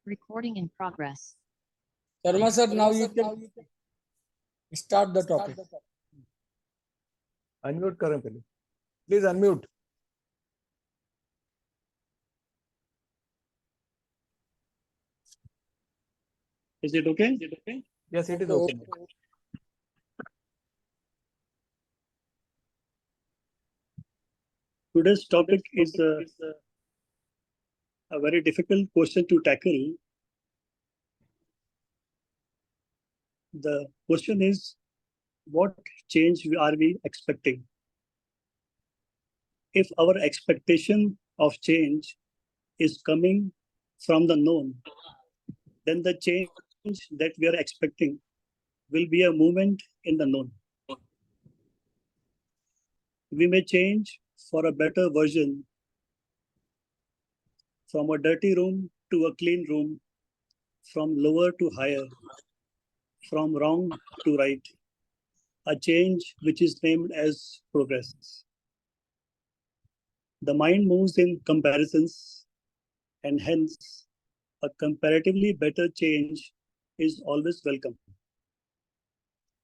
Recording in progress. Sharma sir, now you can start the topic. Unmute करें पहले. Please unmute. Is it okay? Yes, it is okay. Today's topic is a very difficult question to tackle. The question is, what change are we expecting? If our expectation of change is coming from the known, then the change that we are expecting will be a movement in the known. We may change for a better version, from a dirty room to a clean room, from lower to higher, from wrong to right, a change which is named as progress. The mind moves in comparisons, and hence a comparatively better change is always welcome.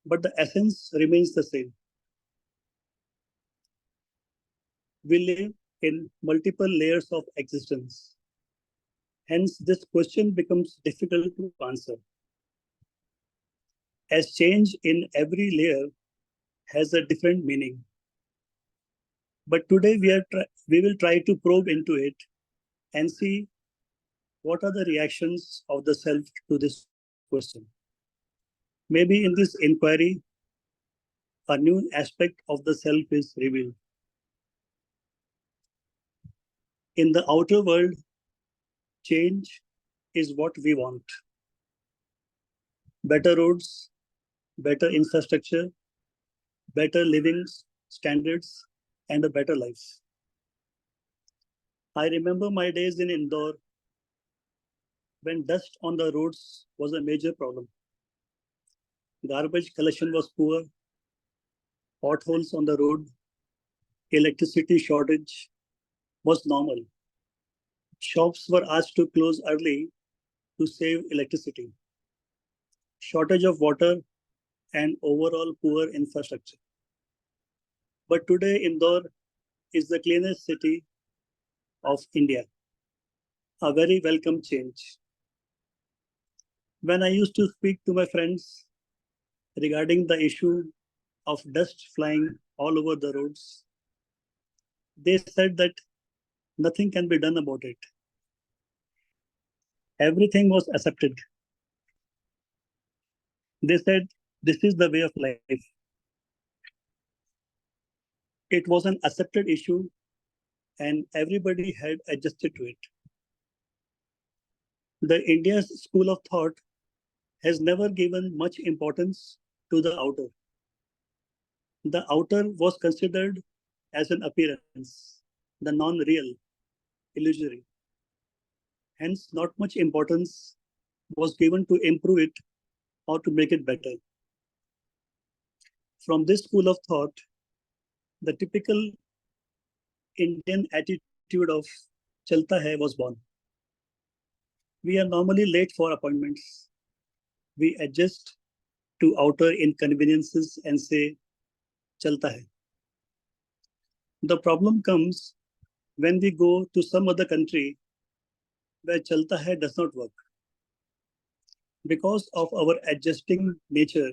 But the essence remains the same. We live in multiple layers of existence. Hence, this question becomes difficult to answer, as change in every layer has a different meaning. But today we will try to probe into it and see what are the reactions of the self to this question. Maybe in this inquiry, a new aspect of the self is revealed. In the outer world, change is what we want. Better roads, better infrastructure, better living standards, and a better life. I remember my days in Indore when dust on the roads was a major problem. Garbage collection was poor, potholes on the road, electricity shortage was normal. Shops were asked to close early to save electricity. Shortage of water and overall poor infrastructure. But today Indore is the cleanest city of India. A very welcome change. When I used to speak to my friends regarding the issue of dust flying all over the roads, they said that nothing can be done about it. Everything was accepted. They said, this is the way of life. It was an accepted issue and everybody had adjusted to it. The India's school of thought has never given much importance to the outer. The outer was considered as an appearance, the non-real, illusory. Hence, not much importance was given to improve it or to make it better. From this school of thought, the typical Indian attitude of chalta hai was born. We are normally late for appointments. We adjust to outer inconveniences and say, chalta hai. The problem comes when we go to some other country where chalta hai does not work. Because of our adjusting nature,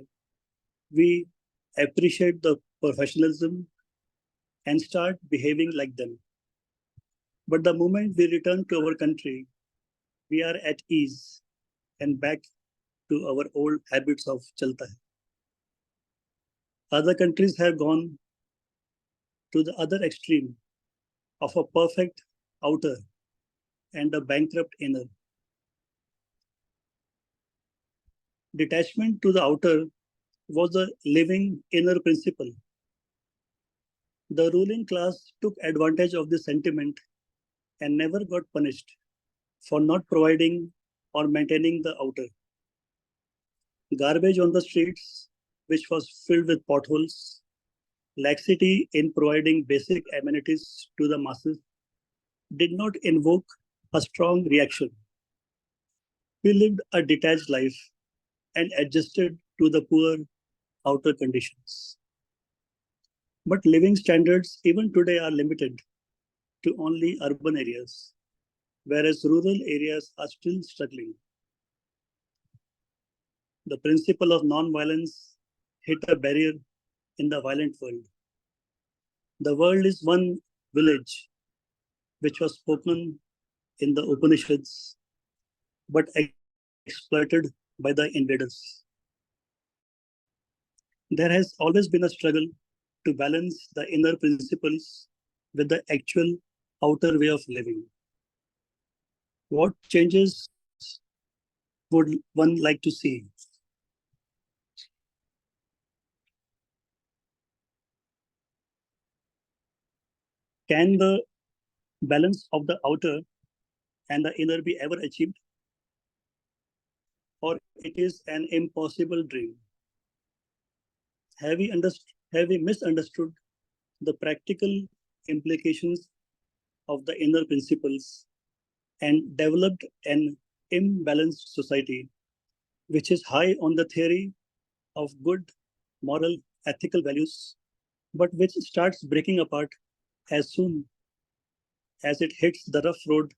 we appreciate the professionalism and start behaving like them. But the moment we return to our country, we are at ease and back to our old habits of chalta hai. Other countries have gone to the other extreme of a perfect outer and a bankrupt inner. Detachment to the outer was the living inner principle. The ruling class took advantage of this sentiment and never got punished for not providing or maintaining the outer. Garbage on the streets, which was filled with potholes, laxity in providing basic amenities to the masses, did not invoke a strong reaction. We lived a detached life and adjusted to the poor outer conditions. But living standards even today are limited to only urban areas, whereas rural areas are still struggling. The principle of non-violence hit a barrier in the violent world. The world is one village, which was spoken in the Upanishads, but exploited by the invaders. There has always been a struggle to balance the inner principles with the actual outer way of living. What changes would one like to see? Can the balance of the outer and the inner be ever achieved? Or it is an impossible dream? Have we misunderstood the practical implications of the inner principles and developed an imbalanced society, which is high on the theory of good, moral, ethical values, but which starts breaking apart as soon as it hits the rough road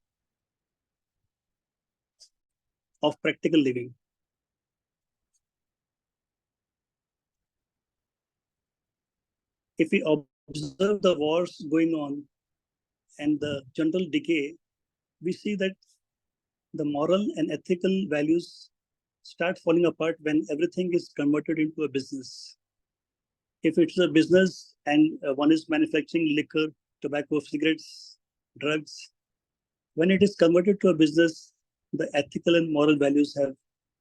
of practical living? If we observe the wars going on and the general decay, we see that the moral and ethical values start falling apart when everything is converted into a business. If it's a business and one is manufacturing liquor, tobacco, cigarettes, drugs, when it is converted to a business, the ethical and moral values have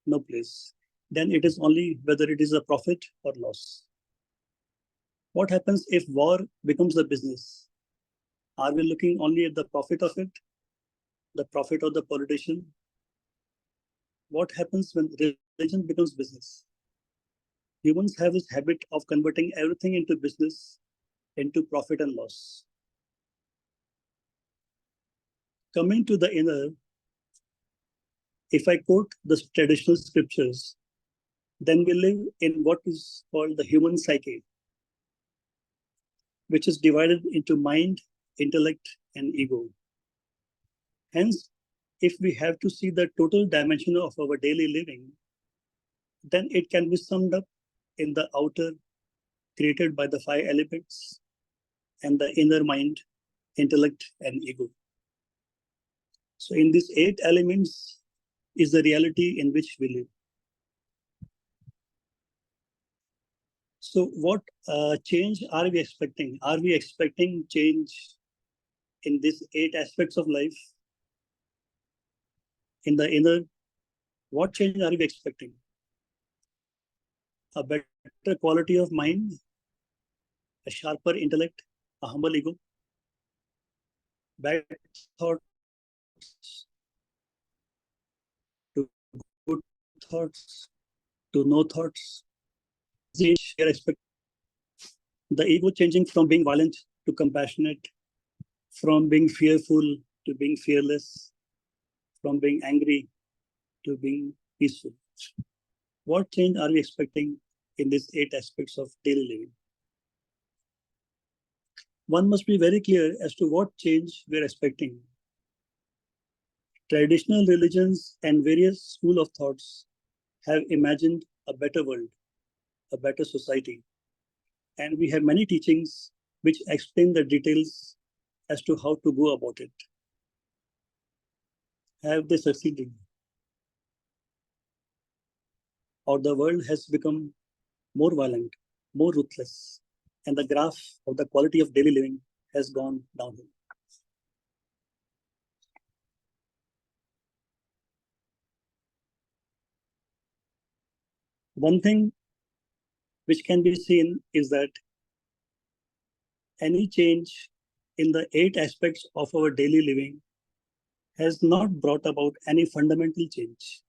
no place. Then it is only whether it is a profit or loss. What happens if war becomes a business? Are we looking only at the profit of it, the profit of the politician? What happens when religion becomes business? Humans have this habit of converting everything into business, into profit and loss. Coming to the inner, if I quote the traditional scriptures, then we live in what is called the human psyche, which is divided into mind, intellect, and ego. Hence, if we have to see the total dimension of our daily living, then it can be summed up in the outer created by the five elements and the inner mind, intellect, and ego. So in these 8 elements is the reality in which we live. So what change are we expecting? Are we expecting change in these 8 aspects of life? In the inner, what change are we expecting? A better quality of mind, a sharper intellect, a humble ego, bad thoughts to good thoughts to no thoughts. We are expecting the ego changing from being violent to compassionate, from being fearful to being fearless, from being angry to being peaceful. What change are we expecting in these 8 aspects of daily living? One must be very clear as to what change we are expecting. Traditional religions and various schools of thoughts have imagined a better world, a better society. And we have many teachings which explain the details as to how to go about it. Have they succeeded? Or the world has become more violent, more ruthless, and the graph of the quality of daily living has gone downhill. One thing which can be seen is that any change in the 8 aspects of our daily living has not brought about any fundamental change.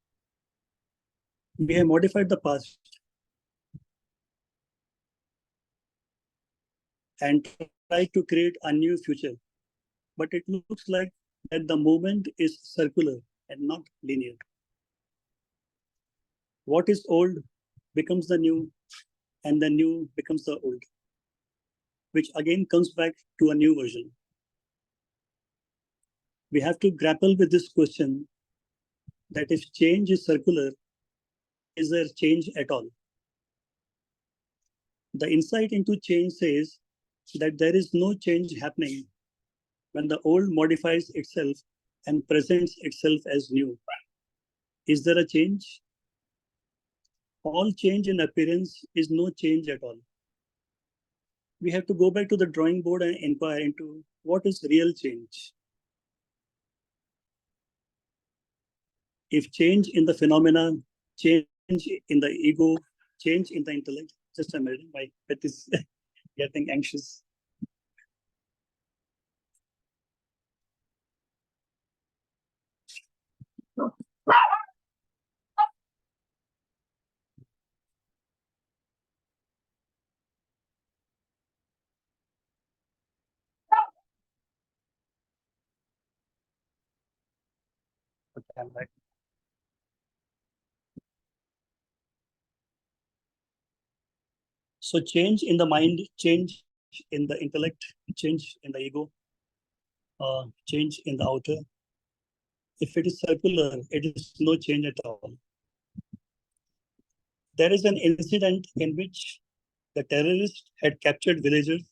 We have modified the past and tried to create a new future, but it looks like that the movement is circular and not linear. What is old becomes the new, and the new becomes the old, which again comes back to a new version. We have to grapple with this question that if change is circular, is there change at all? The insight into change says that there is no change happening when the old modifies itself and presents itself as new. Is there a change? All change in appearance is no change at all. We have to go back to the drawing board and inquire into what is real change. If change in the phenomena, change in the ego, change in the intellect, just a minute, my pet is getting anxious. Okay, I'm back. So change in the mind, change in the intellect, change in the ego, change in the outer. If it is circular, it is no change at all. There is an incident in which the terrorists had captured villagers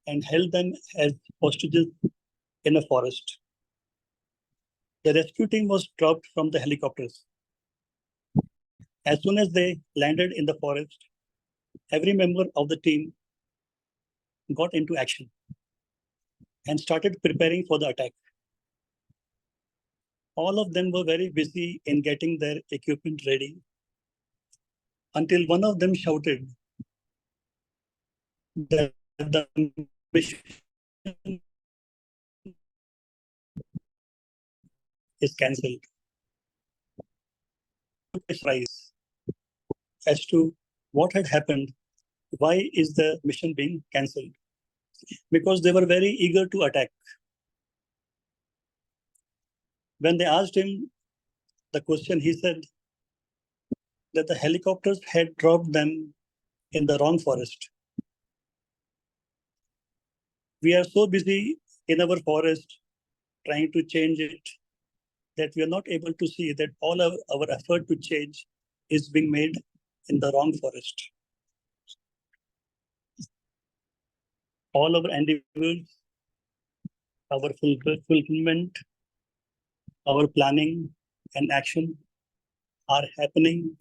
and held them as hostages in a forest. The rescue team was dropped from the helicopters. As soon as they landed in the forest, every member of the team got into action and started preparing for the attack. All of them were very busy in getting their equipment ready until one of them shouted that the mission is cancelled. Surprise as to what had happened, why is the mission being cancelled? Because they were very eager to attack. When they asked him the question, he said that the helicopters had dropped them in the wrong forest. We are so busy in our forest trying to change it that we are not able to see that all our effort to change is being made in the wrong forest. All our endeavors, our fulfillment, our planning and action are happening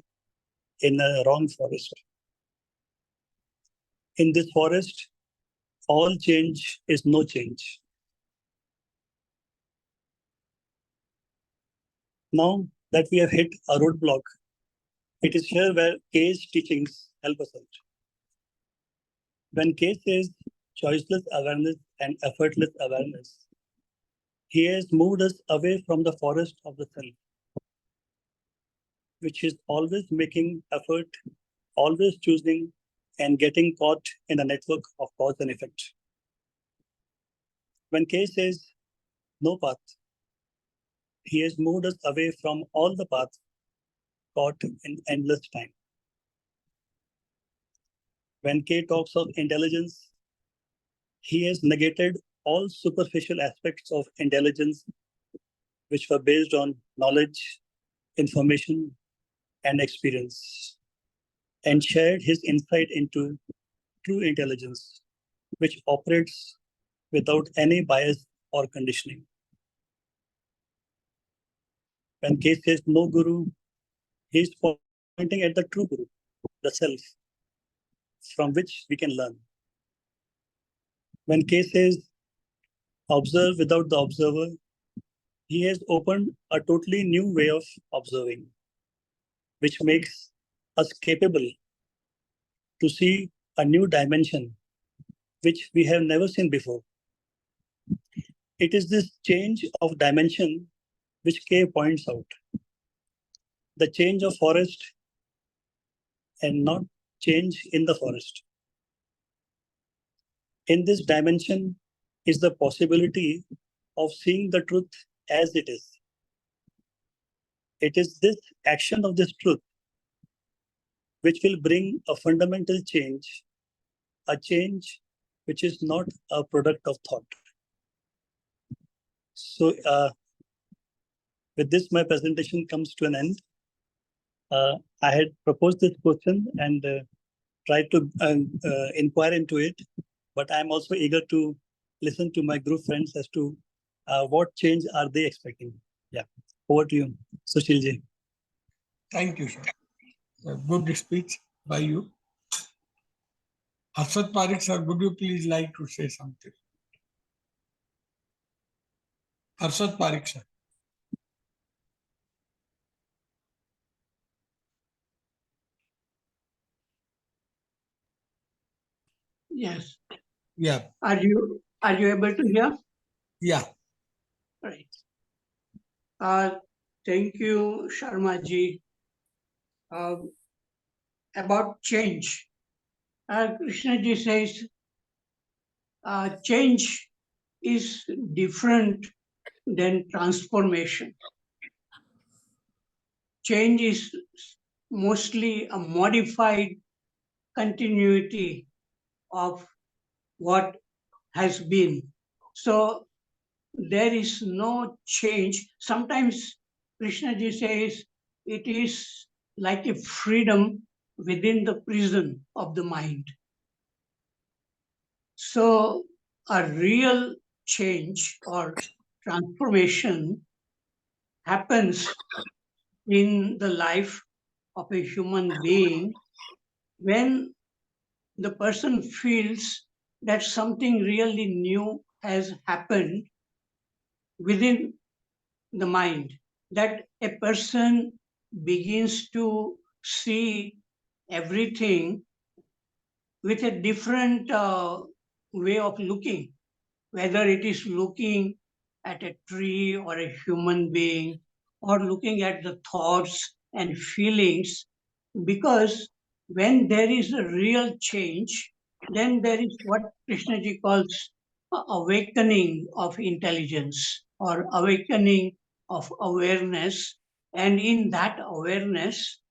in a wrong forest. In this forest, all change is no change. Now that we have hit a roadblock, it is here where K's teachings help us out. When K says choiceless awareness and effortless awareness, he has moved us away from the forest of the self, which is always making effort, always choosing, and getting caught in the network of cause and effect. When K says no path, he has moved us away from all the paths caught in endless time. When K talks of intelligence, he has negated all superficial aspects of intelligence, which were based on knowledge, information, and experience, and shared his insight into true intelligence, which operates without any bias or conditioning. When K says no guru, he is pointing at the true guru, the self, from which we can learn. When K says observe without the observer, he has opened a totally new way of observing, which makes us capable to see a new dimension which we have never seen before. It is this change of dimension which K points out. The change of forest and not change in the forest. In this dimension is the possibility of seeing the truth as it is. It is this action of this truth which will bring a fundamental change, a change which is not a product of thought. So with this, my presentation comes to an end. I had proposed this question and tried to inquire into it, but I'm also eager to listen to my group friends as to what change are they expecting. Yeah, over to you, Sushil ji. Thank you, sir. A good speech by you. Harshad Parekh, sir, would you please like to say something? Harshad Parekh, sir. Yes. Yeah. Are you able to hear? Yeah. Right. Thank you, Sharma ji. About change. Krishna ji says change is different than transformation. Change is mostly a modified continuity of what has been. So there is no change. Sometimes Krishna ji says it is like a freedom within the prison of the mind. So a real change or transformation happens in the life of a human being when the person feels that something really new has happened within the mind, that a person begins to see everything with a different way of looking, whether it is looking at a tree or a human being or looking at the thoughts and feelings, because when there is a real change, then there is what Krishna ji calls awakening of intelligence or awakening of awareness. And in that awareness,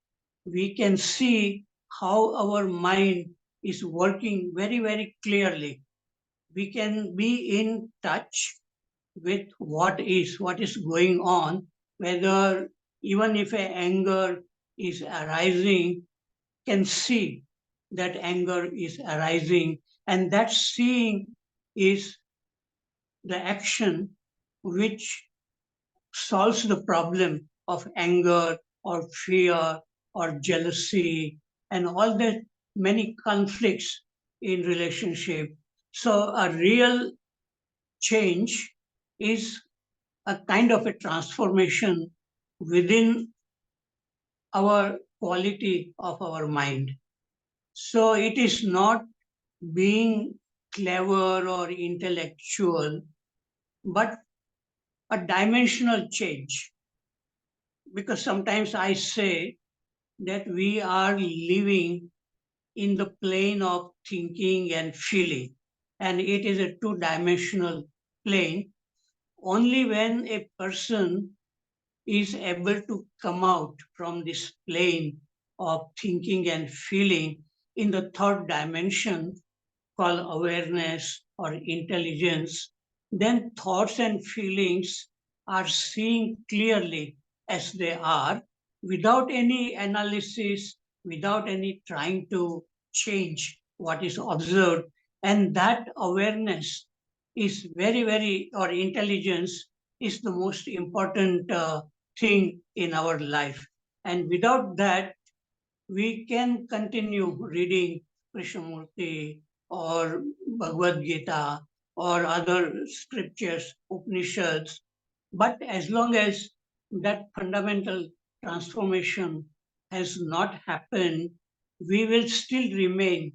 we can see how our mind is working very, very clearly. We can be in touch with what is going on, whether even if an anger is arising, can see that anger is arising, and that seeing is the action which solves the problem of anger or fear or jealousy and all the many conflicts in relationship. So a real change is a kind of a transformation within our quality of our mind. So it is not being clever or intellectual, but a dimensional change. Because sometimes I say that we are living in the plane of thinking and feeling, and it is a two-dimensional plane. Only when a person is able to come out from this plane of thinking and feeling in the third dimension called awareness or intelligence, then thoughts and feelings are seen clearly as they are without any analysis, without any trying to change what is observed. And that awareness is or intelligence is the most important thing in our life. And without that, we can continue reading Krishnamurti or Bhagavad Gita or other scriptures, Upanishads. But as long as that fundamental transformation has not happened, we will still remain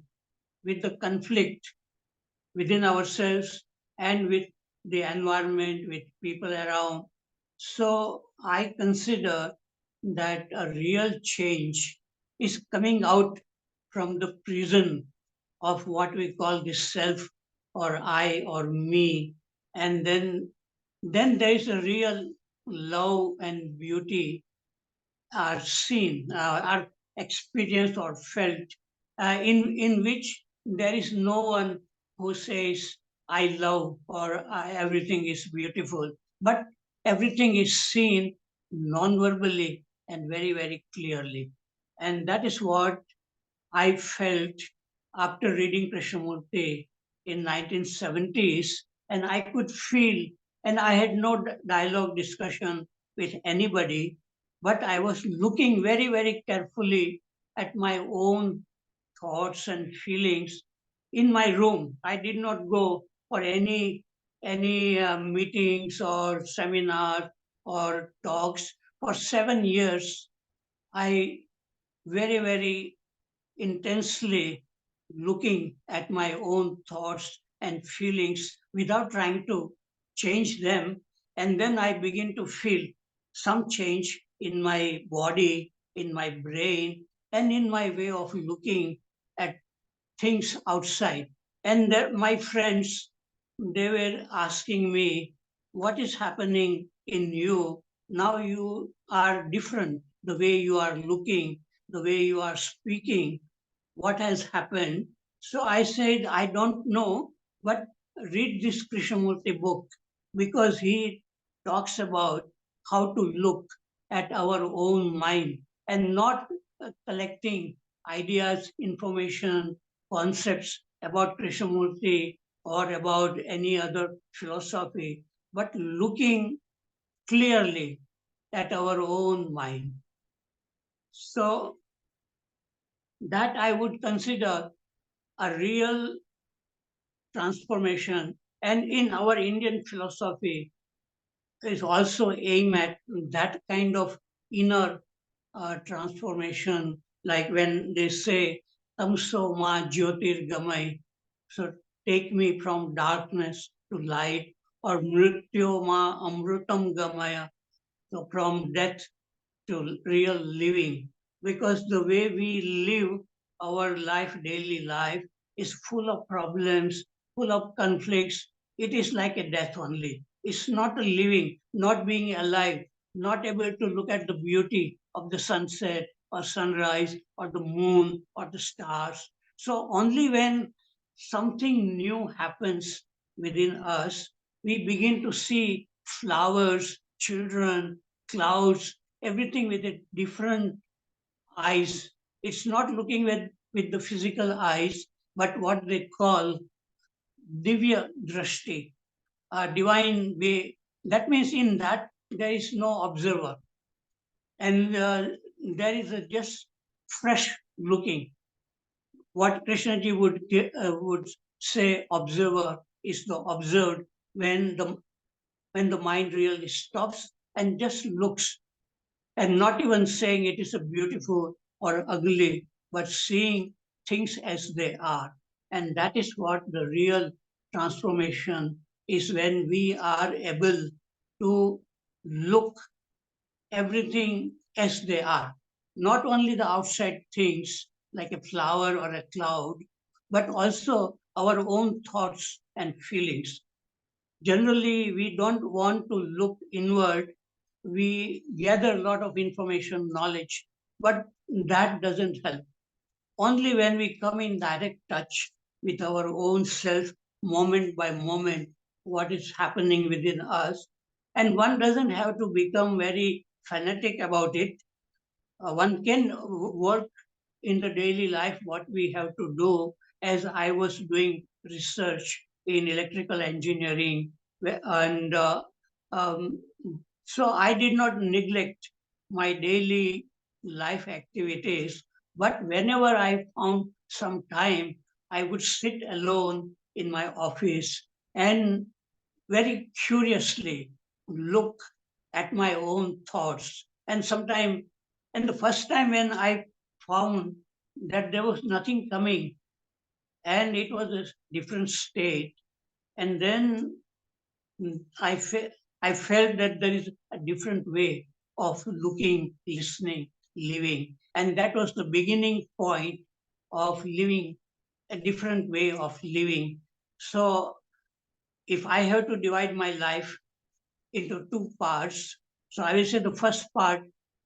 with the conflict within ourselves and with the environment, with people around. So I consider that a real change is coming out from the prison of what we call the self or I or me. And then there is a real love and beauty are seen, are experienced or felt, in which there is no one who says, I love or everything is beautiful, but everything is seen non-verbally and very, very clearly. And that is what I felt after reading Krishnamurti in 1970s, and I could feel, and I had no dialogue discussion with anybody, but I was looking very, very carefully at my own thoughts and feelings in my room. I did not go for any meetings or seminars or talks. For 7 years, I very, very intensely looking at my own thoughts and feelings without trying to change them. And then I begin to feel some change in my body, in my brain, and in my way of looking at things outside. And my friends, they were asking me, what is happening in you? Now you are different, the way you are looking, the way you are speaking, what has happened. So I said, I don't know, but read this Krishnamurti book because he talks about how to look at our own mind and not collecting ideas, information, concepts about Krishnamurti or about any other philosophy, but looking clearly at our own mind. So that I would consider a real transformation. And in our Indian philosophy is also aim at that kind of inner transformation, like when they say, Tamso ma jyotir gamai, so take me from darkness to light, or mrityo ma amrutam gamaya, so from death to real living, because the way we live our life, daily life, is full of problems, full of conflicts. It is like a death only. It's not a living, not being alive, not able to look at the beauty of the sunset or sunrise or the moon or the stars. So only when something new happens within us, we begin to see flowers, children, clouds, everything with a different eyes. It's not looking with the physical eyes, but what they call divya drashti, a divine way. That means in that there is no observer, and there is a just fresh looking. What Krishnaji would say, observer is the observed when the mind really stops and just looks, and not even saying it is a beautiful or ugly, but seeing things as they are. And that is what the real transformation is, when we are able to look everything as they are. Not only the outside things like a flower or a cloud, but also our own thoughts and feelings. Generally, we don't want to look inward. We gather a lot of information, knowledge, but that doesn't help. Only when we come in direct touch with our own self, moment by moment, what is happening within us. And one doesn't have to become very fanatic about it. One can work in the daily life what we have to do, as I was doing research in electrical engineering. And um, so I did not neglect my daily life activities, but whenever I found some time, I would sit alone in my office and very curiously look at my own thoughts. And sometimes, and the first time when I found that there was nothing coming and it was a different state, and then I felt that there is a different way of looking, listening, living. And that was the beginning point of living, a different way of living. So if I have to divide my life into two parts. So I will say the first part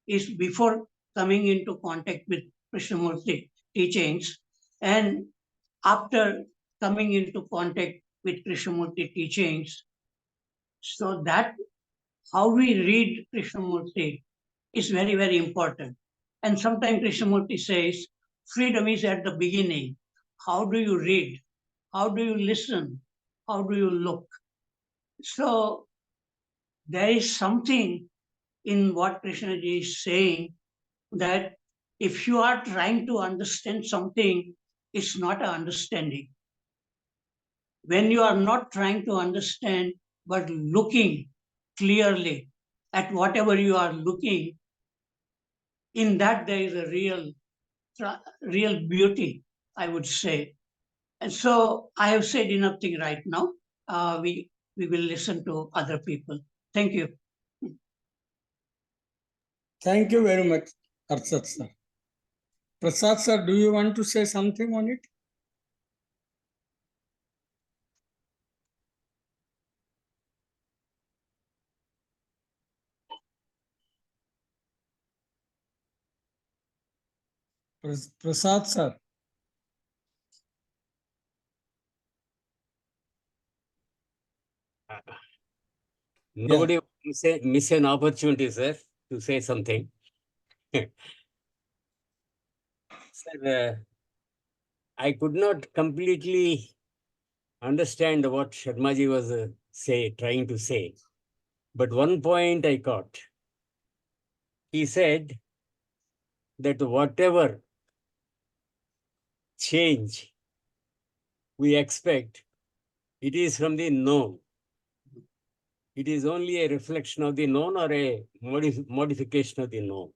is before coming into contact with Krishnamurti teachings, and after coming into contact with Krishnamurti teachings, so that how we read Krishnamurti is very, very important. And sometimes Krishnamurti says, freedom is at the beginning. How do you read? How do you listen? How do you look? So there is something in what Krishnaji is saying, that if you are trying to understand something, it's not an understanding. When you are not trying to understand, but looking clearly at whatever you are looking, in that there is a real beauty, I would say. And so I have said enough thing right now. We will listen to other people. Thank you. Thank you very much, Harshad sir. Prasad sir, do you want to say something on it? Prasad sir. Nobody miss an opportunity, sir, to say something. Sir, I could not completely understand what Sharmaji was trying to say. But one point I caught. He said that whatever change we expect, it is from the known. It is only a reflection of the known or a modification of the known.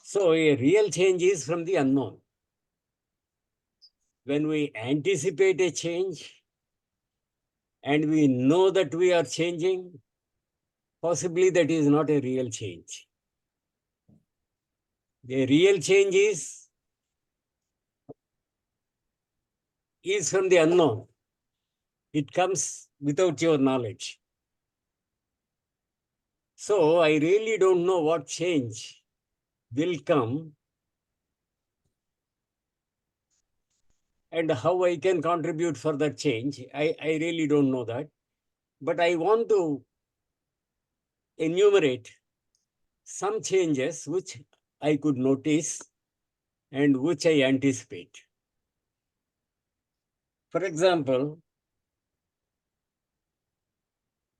So a real change is from the unknown. When we anticipate a change and we know that we are changing, possibly that is not a real change. The real change is from the unknown. It comes without your knowledge. So I really don't know what change will come and how I can contribute for that change. I really don't know that. But I want to enumerate some changes which I could notice and which I anticipate. For example,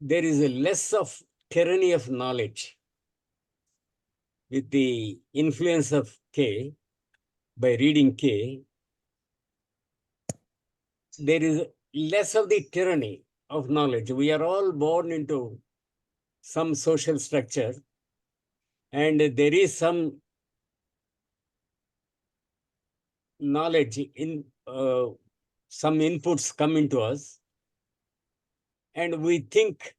there is a less of tyranny of knowledge with the influence of K. By reading K, there is less of the tyranny of knowledge. We are all born into some social structure, and there is some knowledge in some inputs come into us, and we think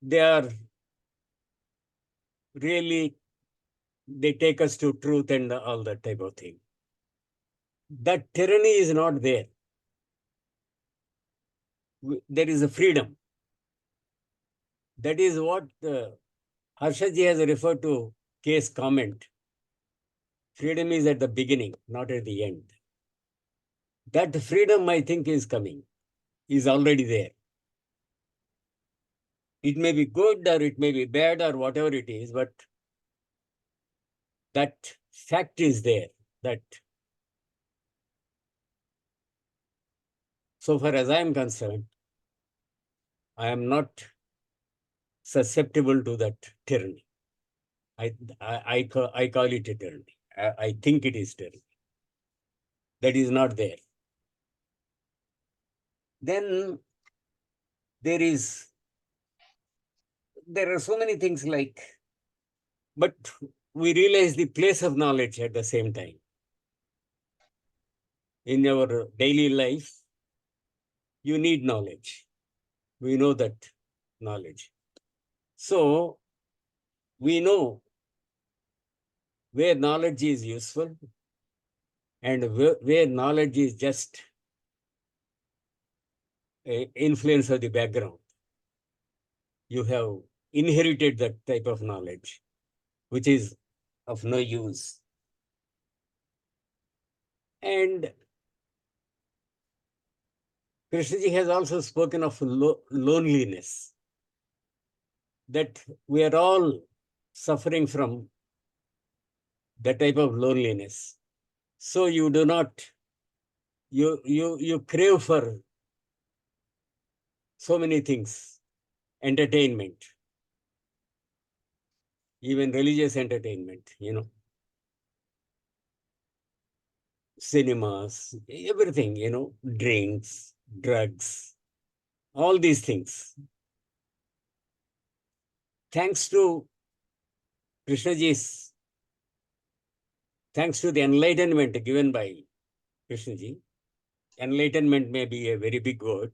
they are really, they take us to truth and all that type of thing. That tyranny is not there. There is a freedom. That is what Harshadji has referred to K's comment. Freedom is at the beginning, not at the end. That freedom, I think, is coming, is already there. It may be good or it may be bad or whatever it is, but that fact is there. That so far as I am concerned, I am not susceptible to that tyranny. I call it a tyranny. I think it is tyranny. That is not there. Then there are so many things like, but we realize the place of knowledge at the same time. In our daily life, you need knowledge. We know that knowledge. So we know where knowledge is useful and where knowledge is just an influence of the background. You have inherited that type of knowledge, which is of no use. And Krishnaji has also spoken of loneliness, that we are all suffering from that type of loneliness. So you do not, you crave for so many things, entertainment, even religious entertainment, cinemas, everything, drinks, drugs, all these things. Thanks to Krishnaji's, thanks to the enlightenment given by Krishnaji, enlightenment may be a very big word.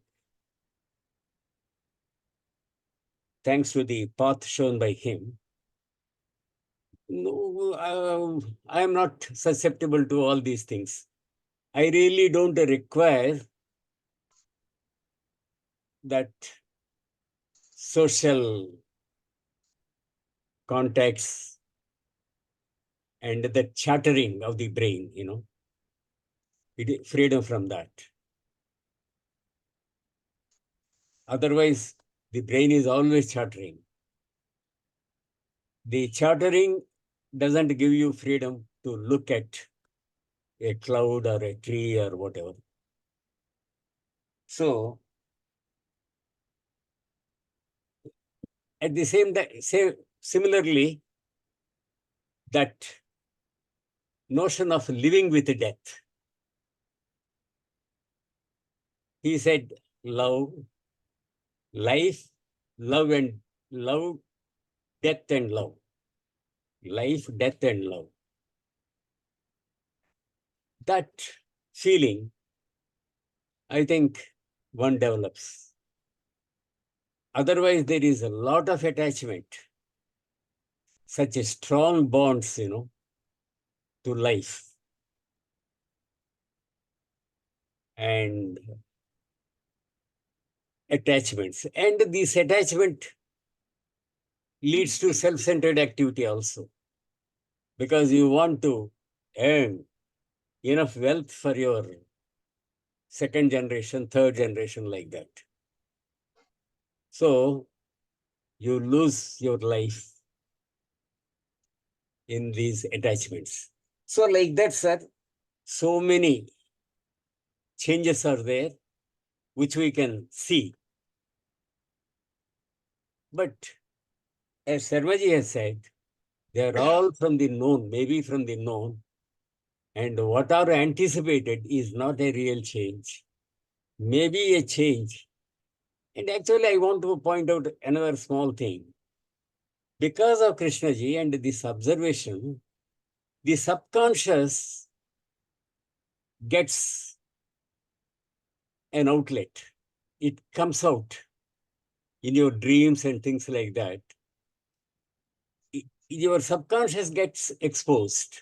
Thanks to the path shown by him, no, I am not susceptible to all these things. I really don't require that social contacts and the chattering of the brain, freedom from that. Otherwise, the brain is always chattering. The chattering doesn't give you freedom to look at a cloud or a tree or whatever. So, at the same time, similarly, that notion of living with death. He said, love, life, love and love, death and love. Life, death and love. That feeling, I think, one develops. Otherwise, there is a lot of attachment, such as strong bonds, to life. And attachments. And this attachment leads to self-centered activity also. Because you want to earn enough wealth for your second generation, third generation, like that. So you lose your life in these attachments. So like that, sir, so many changes are there, which we can see. But as Sharmaji has said, they are all from the known, maybe from the known. And what are anticipated is not a real change, maybe a change. And actually, I want to point out another small thing. Because of Krishnaji and this observation, the subconscious gets an outlet. It comes out in your dreams and things like that. Your subconscious gets exposed.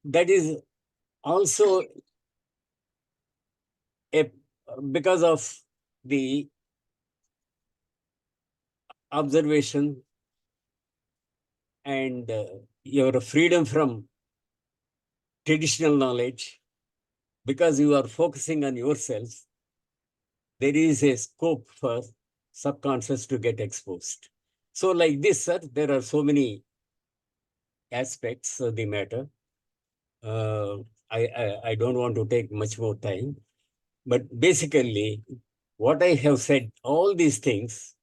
That is also because of the observation and your freedom from traditional knowledge, because you are focusing on yourself, there is a scope for subconscious to get exposed. So like this, sir, there are so many aspects of the matter. I don't want to take much more time, but basically what I have said, all these things,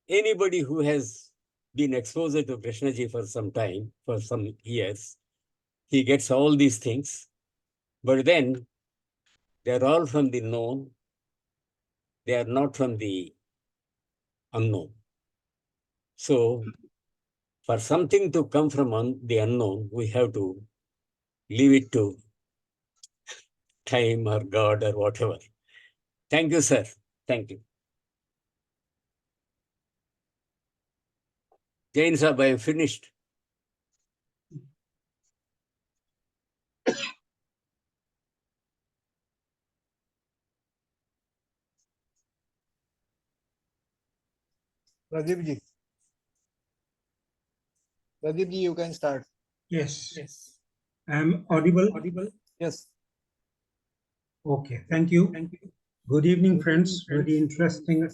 anybody who has been exposed to Krishnaji for some time, for some years, he gets all these things, but then they're all from the known, they are not from the unknown. So for something to come from the unknown, we have to leave it to time or God or whatever. Thank you, sir. Thank you. Jain Sahib, I am finished. Pradeep ji. Pradeep ji, you can start. Yes. I'm audible. Yes. Okay, thank you. Good evening, friends. Very interesting.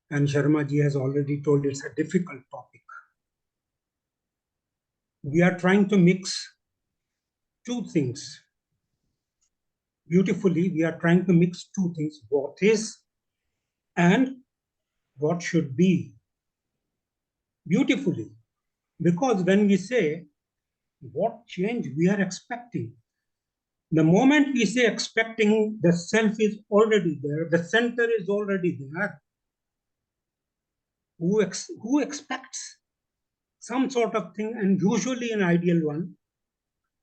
And Sharma ji has already told it's a difficult topic. We are trying to mix two things. Beautifully, we are trying to mix two things, what is and what should be. Beautifully. Because when we say what change we are expecting, the moment we say expecting, the self is already there, the center is already there. Who expects some sort of thing, and usually an ideal one?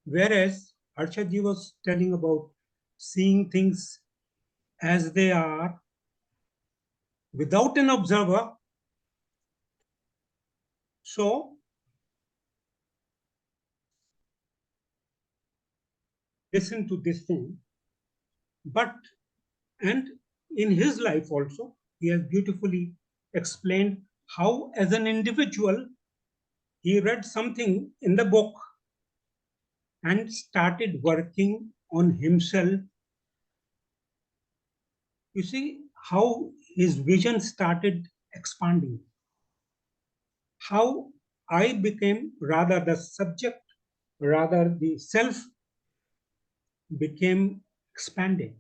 Whereas Harshad ji was telling about seeing things as they are without an observer. So listen to this thing. But, and in his life also, he has beautifully explained how, as an individual, he read something in the book and started working on himself. You see how his vision started expanding, how I became rather the subject, rather the self became expanded,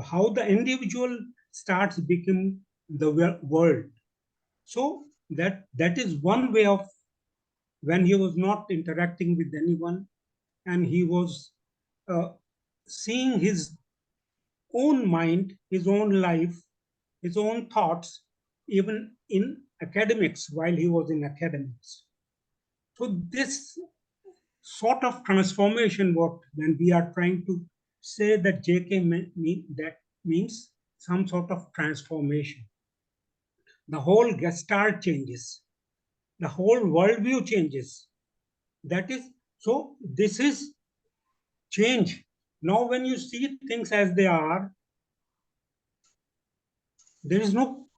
how the individual starts becoming the world. So that is one way of when he was not interacting with anyone and he was seeing his own mind, his own life, his own thoughts, even in academics, while he was in academics. So this sort of transformation, what when we are trying to say that JK that means some sort of transformation. The whole gestalt changes. The whole worldview changes. That is, so this is change. Now when you see things as they are, there is no,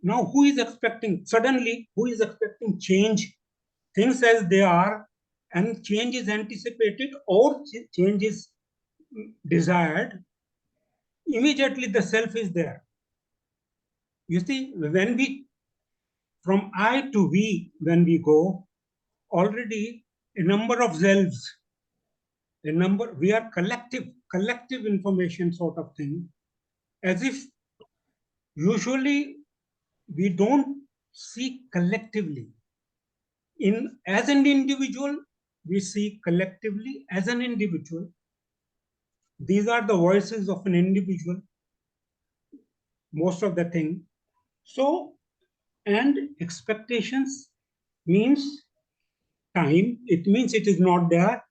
now who is expecting, suddenly who is expecting change, things as they are, and change is anticipated or change is desired, immediately the self is there. You see, when we, from I to we, when we go, already a number of selves, a number, we are collective information sort of thing, as if usually we don't see collectively. As an individual, we see collectively as an individual. These are the voices of an individual, most of the thing. So, and expectations means time. It means it is not there.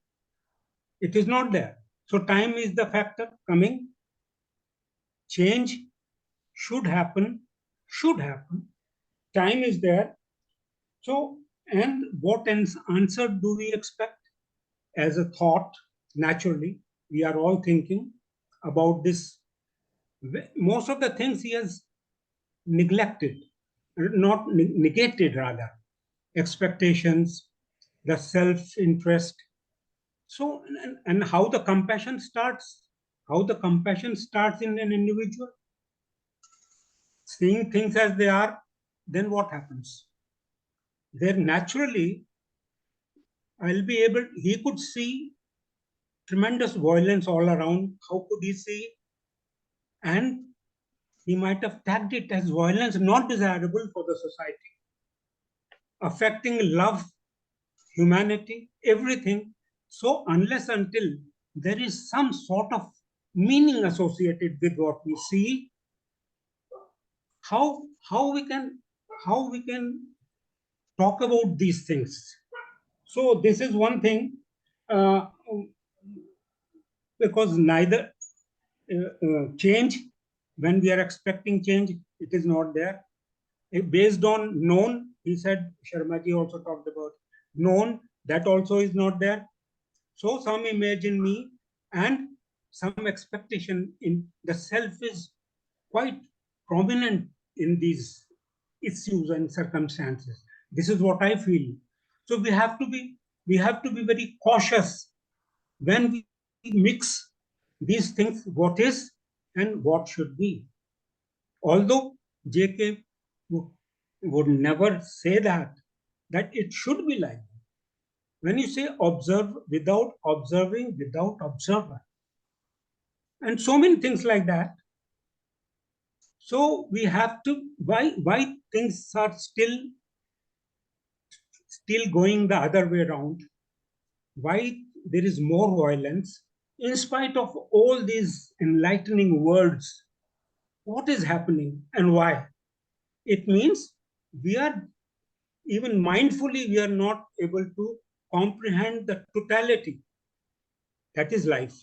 It is not there. So time is the factor coming. Change should happen. Time is there. So, and what answer do we expect? As a thought, naturally, we are all thinking about this. Most of the things he has neglected, not negated rather, expectations, the self-interest. So, and how the compassion starts, in an individual, seeing things as they are, then what happens? There naturally, he could see tremendous violence all around. How could he see? And he might have tagged it as violence not desirable for the society, affecting love, humanity, everything. So unless until there is some sort of meaning associated with what we see, how we can talk about these things. So this is one thing, uh, because neither change, when we are expecting change, it is not there. Based on known, he said, Sharma ji also talked about known, that also is not there. So some image in me and some expectation in the self is quite prominent in these issues and circumstances. This is what I feel. So we have to be very cautious when we mix these things, what is and what should be. Although JK would never say that it should be like that. When you say observe without observing, without observer, and so many things like that. So we have to, why things are still going the other way around, why there is more violence in spite of all these enlightening words. What is happening and why? It means we are, even mindfully, we are not able to comprehend the totality that is life.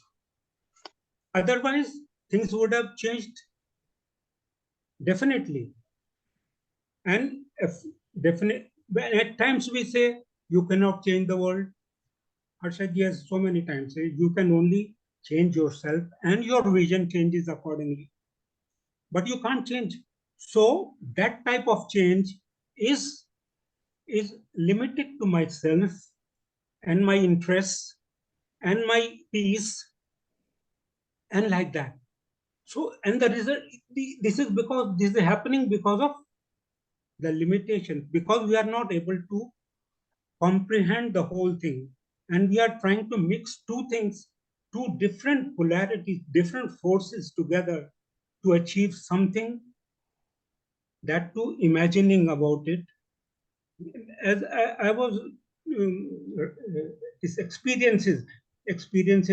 Otherwise, things would have changed definitely. And if at times we say you cannot change the world. Harshad, yes, so many times you can only change yourself and your vision changes accordingly. But you can't change. So that type of change is limited to myself and my interests and my peace and like that. So, and the result, this is happening because of the limitation, because we are not able to comprehend the whole thing. And we are trying to mix two things, two different polarities, different forces together to achieve something, that too imagining about it. As I was, this experiences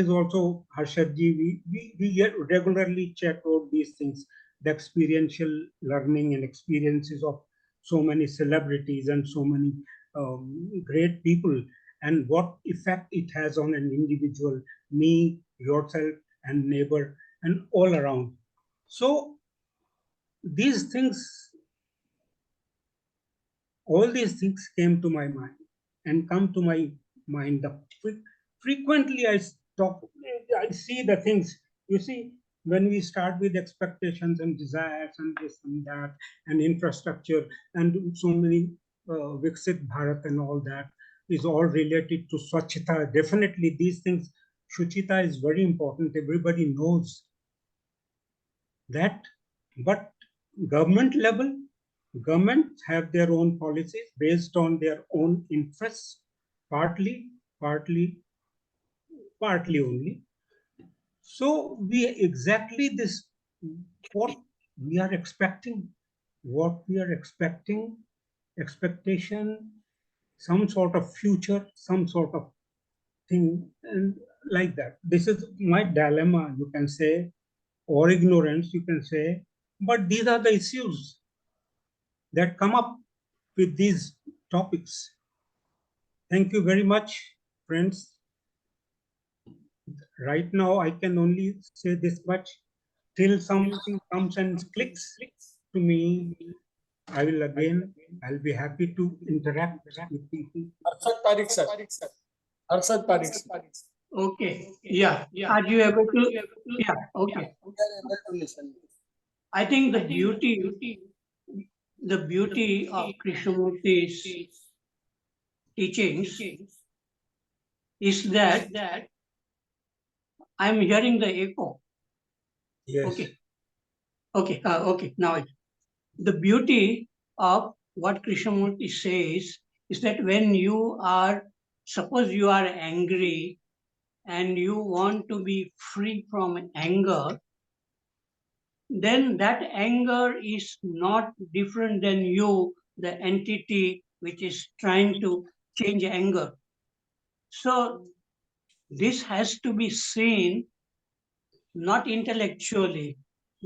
also, Harshadji, we get regularly check out these things, the experiential learning and experiences of so many celebrities and so many great people, and what effect it has on an individual, me, yourself, and neighbor, and all around. So these things, all these things came to my mind and come to my mind. Frequently I see the things. You see, when we start with expectations and desires and this and that and infrastructure and so many Viksit Bharat and all that is all related to Swachhita. Definitely these things, Shuchita is very important. Everybody knows that. But government level, governments have their own policies based on their own interests, partly only. So we exactly this, what we are expecting, expectation, some sort of future, some sort of thing, and like that. This is my dilemma, you can say, or ignorance, you can say. But these are the issues that come up with these topics. Thank you very much, friends. Right now, I can only say this much. Till something comes and clicks to me, I'll be happy to interact with people. Harshad Parekh sir. Harshad Parekh sir. Okay. Yeah. Are you able to? Yeah. Okay. We are able to listen. I think the beauty of Krishnamurti's teachings is that I'm hearing the echo. Yes. Okay. Okay. Okay. Now, the beauty of what Krishnamurti says is that when you are, suppose you are angry and you want to be free from anger, then that anger is not different than you, the entity which is trying to change anger. So this has to be seen not intellectually,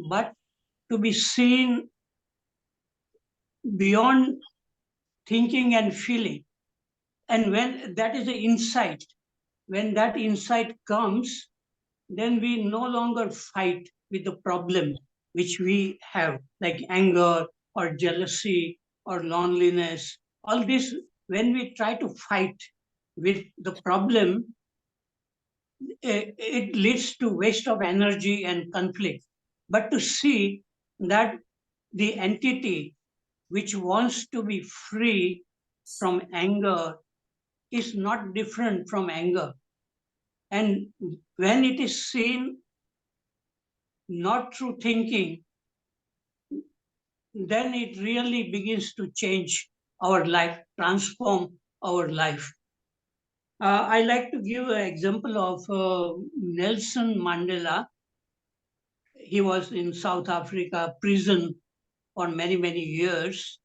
but to be seen beyond thinking and feeling. And when that is the insight, when that insight comes, then we no longer fight with the problem which we have, like anger or jealousy or loneliness. All this, when we try to fight with the problem, it leads to waste of energy and conflict. But to see that the entity which wants to be free from anger is not different from anger. And when it is seen not through thinking, then it really begins to change our life, transform our life. I like to give an example of Nelson Mandela. He was in South Africa prison for many, many years.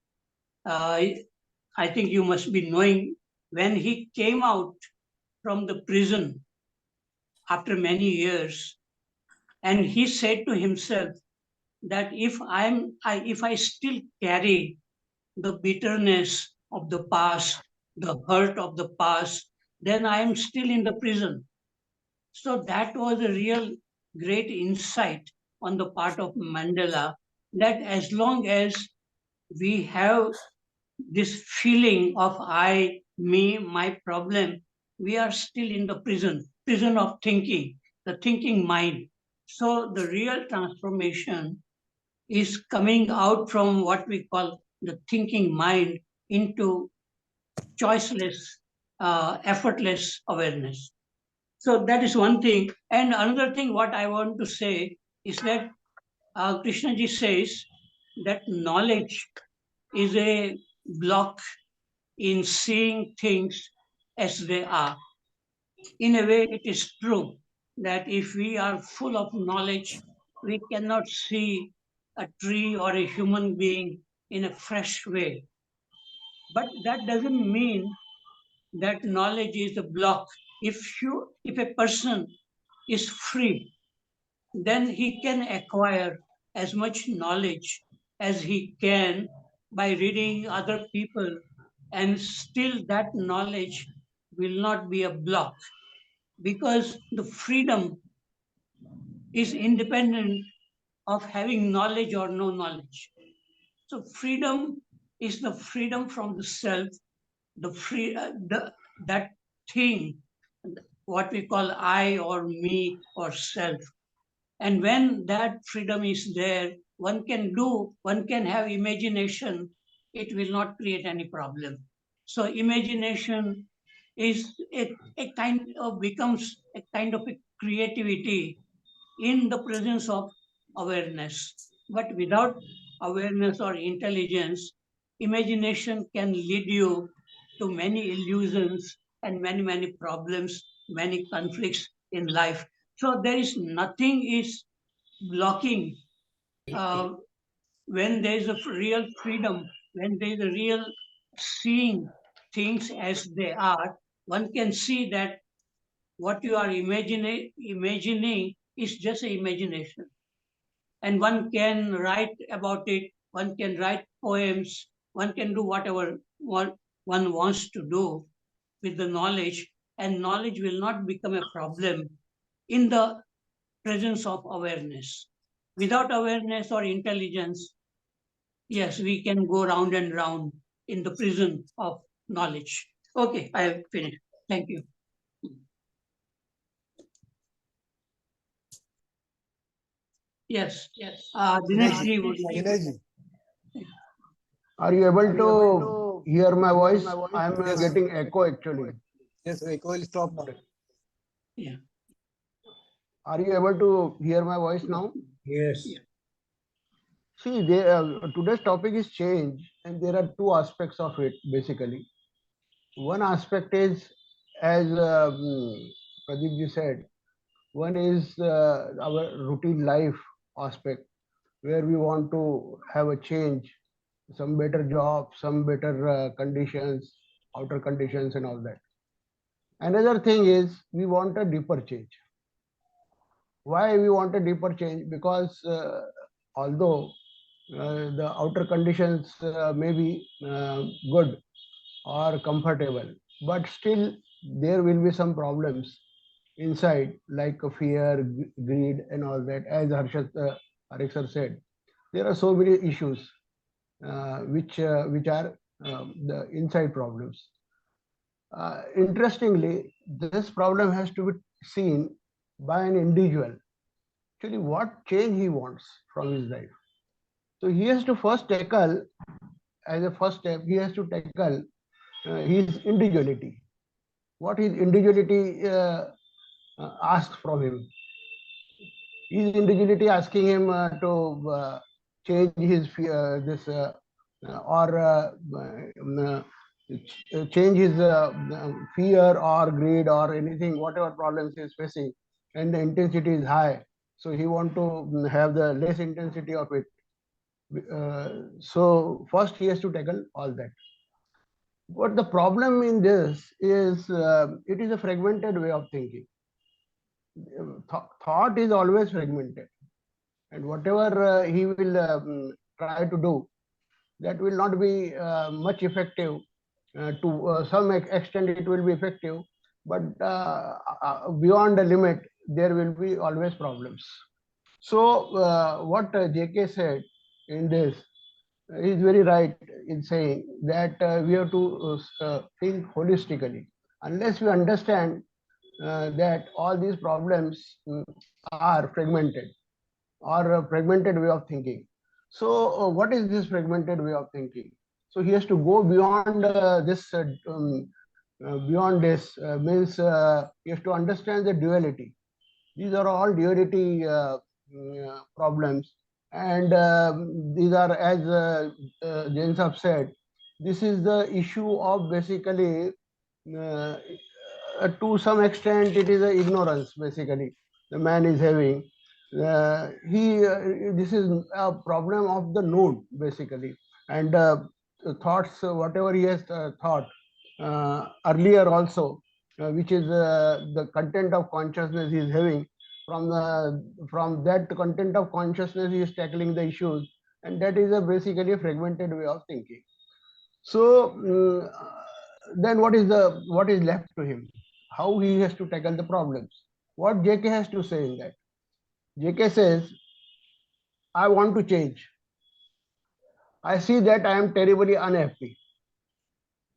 I think you must be knowing when he came out from the prison after many years, and he said to himself that if I still carry the bitterness of the past, the hurt of the past, then I am still in the prison. So that was a real great insight on the part of Mandela, that as long as we have this feeling of I, me, my problem, we are still in the prison of thinking, the thinking mind. So the real transformation is coming out from what we call the thinking mind into choiceless, effortless awareness. So that is one thing. And another thing, what I want to say is that Krishnaji says that knowledge is a block in seeing things as they are. In a way, it is true that if we are full of knowledge, we cannot see a tree or a human being in a fresh way. But that doesn't mean that knowledge is a block. If a person is free, then he can acquire as much knowledge as he can by reading other people, and still that knowledge will not be a block, because the freedom is independent of having knowledge or no knowledge. So freedom is the freedom from the self, that thing, what we call I or me or self. And when that freedom is there, one can have imagination, it will not create any problem. So imagination is a kind of becomes a kind of a creativity in the presence of awareness. But without awareness or intelligence, imagination can lead you to many illusions and many, many problems, many conflicts in life. So there is nothing is blocking uh, when there is a real freedom, when there is a real seeing things as they are. One can see that what you are imagining is just an imagination, and one can write about it. One can write poems. One can do whatever one wants to do with the knowledge, and knowledge will not become a problem in the presence of awareness. Without awareness or intelligence, yes, we can go round and round in the prison of knowledge. Okay, I have finished. Thank you. Yes, Dinesh ji would like. Dinesh ji. Are you able to hear my voice? I'm Yes. getting echo actually. Yes, echo will stop now. Yeah. Are you able to hear my voice now? Yes. See, today's topic is change, and there are two aspects of it basically. One aspect is, as Pradeep ji said, one is our routine life aspect, where we want to have a change, some better job, some better conditions, outer conditions, and all that. Another thing is we want a deeper change. Why we want a deeper change? Because although the outer conditions may be good or comfortable, but still there will be some problems inside, like fear, greed, and all that. As Harshad Parekh sir said, there are so many issues which are the inside problems. Interestingly, this problem has to be seen by an individual. Actually, what change he wants from his life. So he has to first tackle, as a first step, he has to tackle his individuality. what his individuality asks from him. Is individuality asking him to change his or change his fear or greed or anything, whatever problems he is facing, and the intensity is high, so he want to have the less intensity of it. So first he has to tackle all that. But the problem in this is it is a fragmented way of thinking. Thought is always fragmented, and whatever he will try to do, that will not be much effective. To some extent it will be effective, but beyond the limit there will be always problems. So what JK said in this is very right in saying that we have to think holistically. Unless we understand that all these problems are fragmented, or a fragmented way of thinking. So what is this fragmented way of thinking? So he has to go beyond beyond this means he has to understand the duality. These are all duality problems, and these are, as Jain Sahab said, this is the issue of basically to some extent it is a ignorance basically the man is having. He This is a problem of the node basically, and thoughts whatever he has thought earlier also, which is the content of consciousness he is having. From that content of consciousness he is tackling the issues, and that is a basically a fragmented way of thinking. So then what is left to him? How he has to tackle the problems? What JK has to say in that? JK says, I want to change. I see that I am terribly unhappy.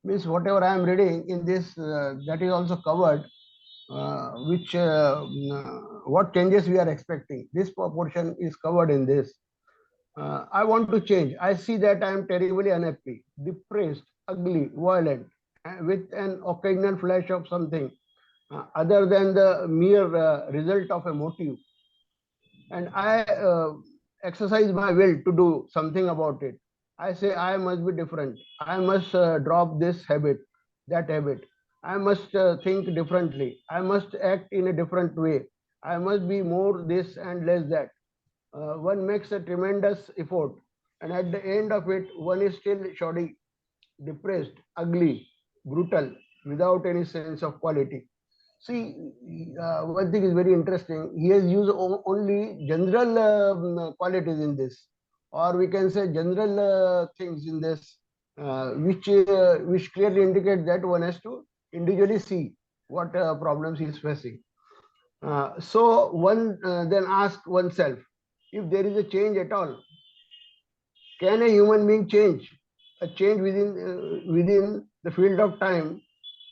Means whatever I am reading in this, that is also covered, what changes we are expecting. This portion is covered in this. I want to change. I see that I am terribly unhappy, depressed, ugly, violent, with an occasional flash of something other than the mere result of a motive. And I exercise my will to do something about it. I say I must be different. I must drop this habit, that habit. I must think differently. I must act in a different way. I must be more this and less that. One makes a tremendous effort, and at the end of it, one is still shoddy, depressed, ugly, brutal, without any sense of quality. See, one thing is very interesting. He has used only general qualities in this, or we can say general things in this, which clearly indicate that one has to individually see what problems he is facing. So one then ask oneself, if there is a change at all, can a human being change? A change within the field of time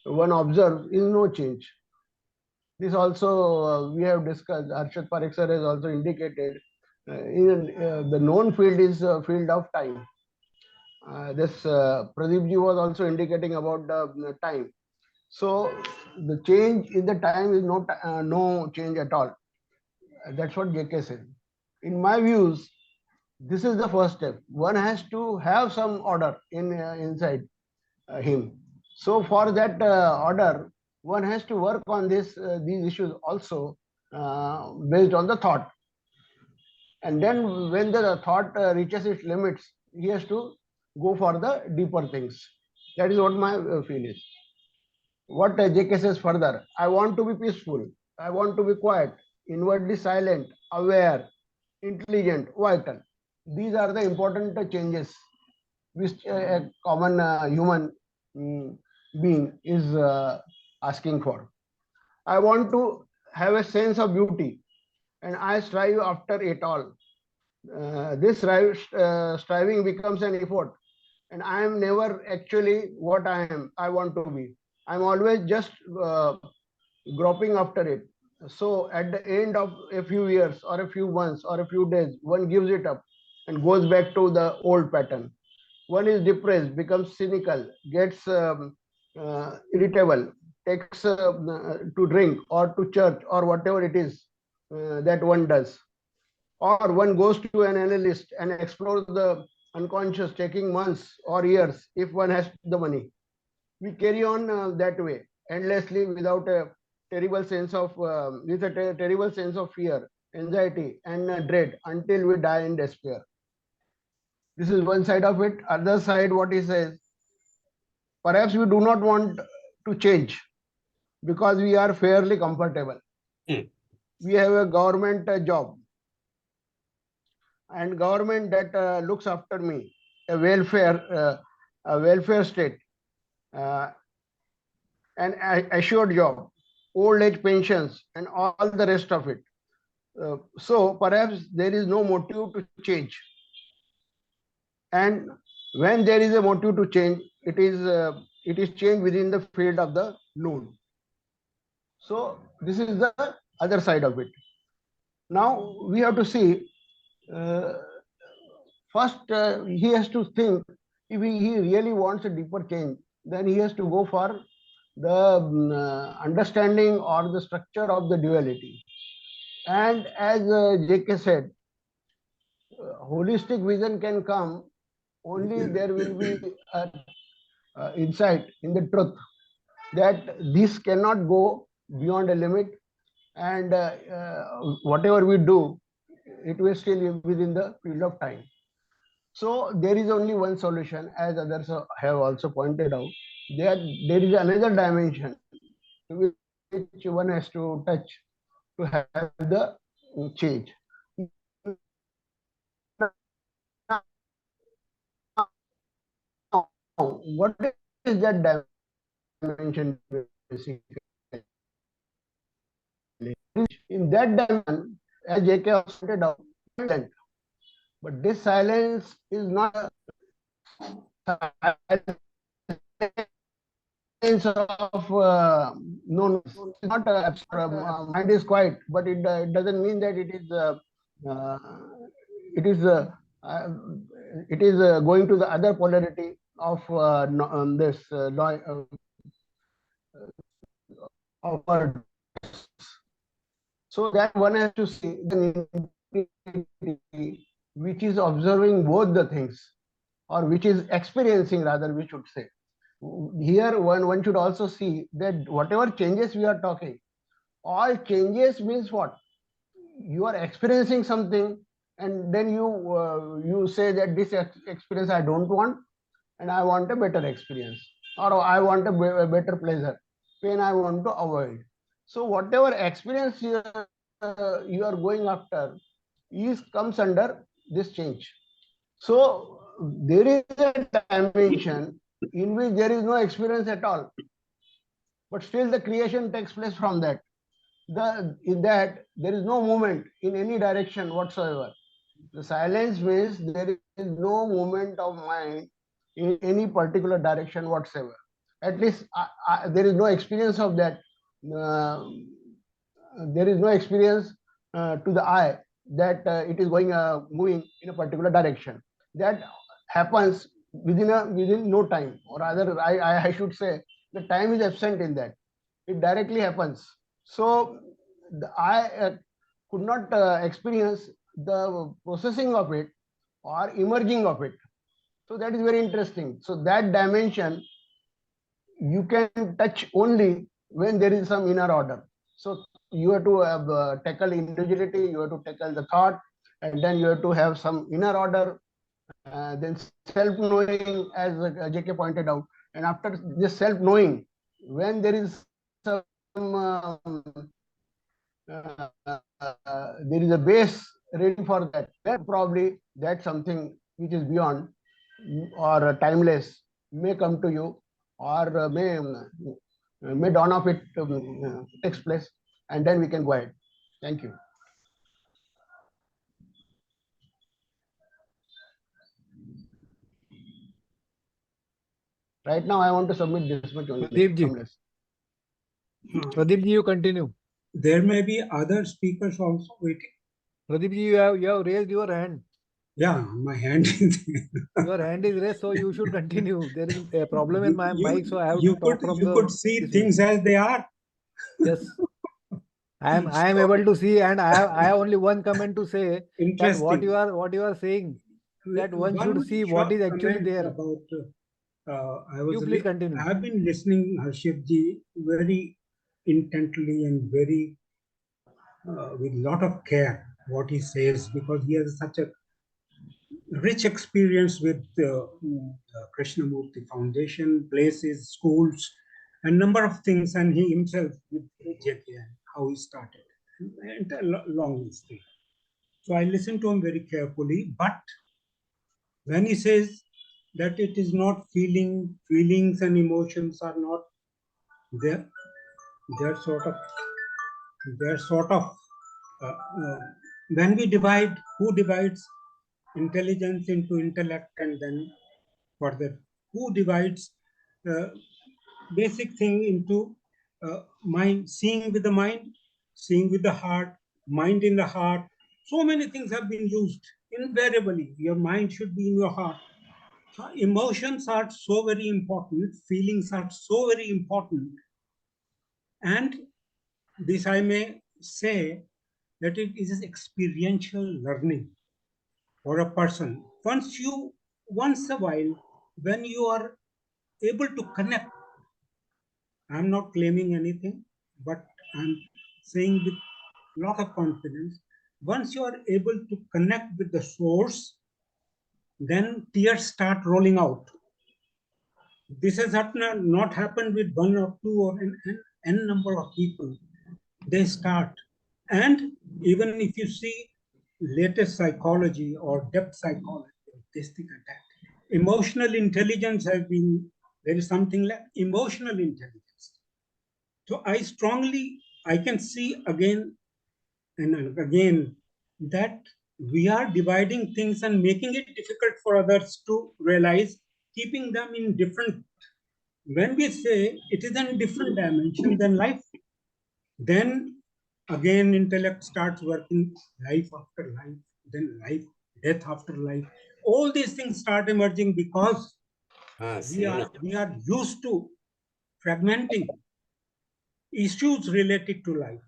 one observes is no change. This also we have discussed. Harshad Parekh sir has also indicated the known field is field of time. This Pradeep ji was also indicating about the time. So the change in the time is no change at all. That's what JK said. In my views, this is the first step. One has to have some order inside him. So for that order, one has to work on these issues also based on the thought. And then when the thought reaches its limits, he has to go for the deeper things. That is what my feel is. What JK says further, I want to be peaceful. I want to be quiet, inwardly silent, aware, intelligent, vital. These are the important changes which a common human being is asking for. I want to have a sense of beauty, and I strive after it all. This striving becomes an effort, and I am never actually what I am. I want to be. I'm always just groping after it. So at the end of a few years or a few months or a few days, one gives it up and goes back to the old pattern. One is depressed, becomes cynical, gets irritable, takes to drink or to church or whatever it is that one does, or one goes to an analyst and explores the unconscious, taking months or years if one has the money. We carry on that way endlessly without a terrible sense of with a terrible sense of fear, anxiety, and dread until we die in despair. This is one side of it. Other side, what he says, perhaps we do not want to change because we are fairly comfortable. We have a government job and government that looks after me, a welfare state, an assured job, old age pensions, and all the rest of it. So perhaps there is no motive to change. And when there is a motive to change, it is change within the field of the known. So this is the other side of it. Now we have to see. First, he has to think if he really wants a deeper change, then he has to go for the understanding or the structure of the duality. And as JK said, holistic vision can come only there will be insight in the truth that this cannot go beyond a limit, and whatever we do, it will still within the field of time. So there is only one solution, as others have also pointed out, that there is another dimension which one has to touch to have the change. Now, what is that dimension basically? In that dimension, as JK pointed out, but this silence is not a silence of no, not mind is quiet, but it doesn't mean that it is going to the other polarity of this of our. So that one has to see the which is observing both the things, or which is experiencing, rather we should say. Here one should also see that whatever changes we are talking, all changes means what? You are experiencing something and then you say that this experience I don't want and I want a better experience, or I want a better pleasure. Pain I want to avoid. So whatever experience you are going after comes under this change. So there is a dimension in which there is no experience at all, but still the creation takes place from that. In that there is no movement in any direction whatsoever. The silence means there is no movement of mind in any particular direction whatsoever. At least there is no experience of that. There is no experience to the eye that it is moving in a particular direction. That happens within no time, or rather I should say the time is absent in that. It directly happens. So I could not experience the processing of it or emerging of it. So that is very interesting. So that dimension you can touch only when there is some inner order. So you have to tackle individuality, you have to tackle the thought, and then you have to have some inner order, then self-knowing, as JK pointed out. And after this self-knowing, when there is some there is a base ready for that, then probably that something which is beyond or timeless may come to you, or may dawn of it takes place, and then we can go ahead. Thank you. Right now, I want to submit this much only. Pradeep ji, you continue. There may be other speakers also waiting. Pradeep ji, you have raised your hand. Yeah, my hand is Your hand is raised, so you should continue. There is a problem in my mic, so I have to you talk from you could the see this way. things as they are. Yes, I am able to see, and I have only one comment to say that Interesting. what you are saying, that one should One see what short is actually comment there. about You please I continue. have been listening Harshad ji very intently and very with lot of care what he says, because he has such a rich experience with Krishnamurti Foundation, places, schools, a number of things, and he himself with JKN, how he started, and a long history. So I listened to him very carefully, but when he says that it is not feelings and emotions are not there, they're sort of, they're sort of, uh, uh, when we divide, who divides intelligence into intellect, and then further, who divides basic thing into mind, seeing with the mind, seeing with the heart, mind in the heart. So many things have been used. Invariably, your mind should be in your heart. So emotions are so very important, feelings are so very important. And this I may say that it is experiential learning for a person. Once a while, when you are able to connect, I'm not claiming anything, but I'm saying with a lot of confidence, once you are able to connect with the source, then tears start rolling out. This has not happened with one or two or n number of people. They start. And even if you see latest psychology or depth psychology, this thing and that, emotional intelligence has been, there is something like emotional intelligence. So I can see again and again that we are dividing things and making it difficult for others to realize, keeping them in different. When we say it is in a different dimension than life, then again intellect starts working, life after life, then life, death after life. All these things start emerging because we are used to fragmenting issues related to life.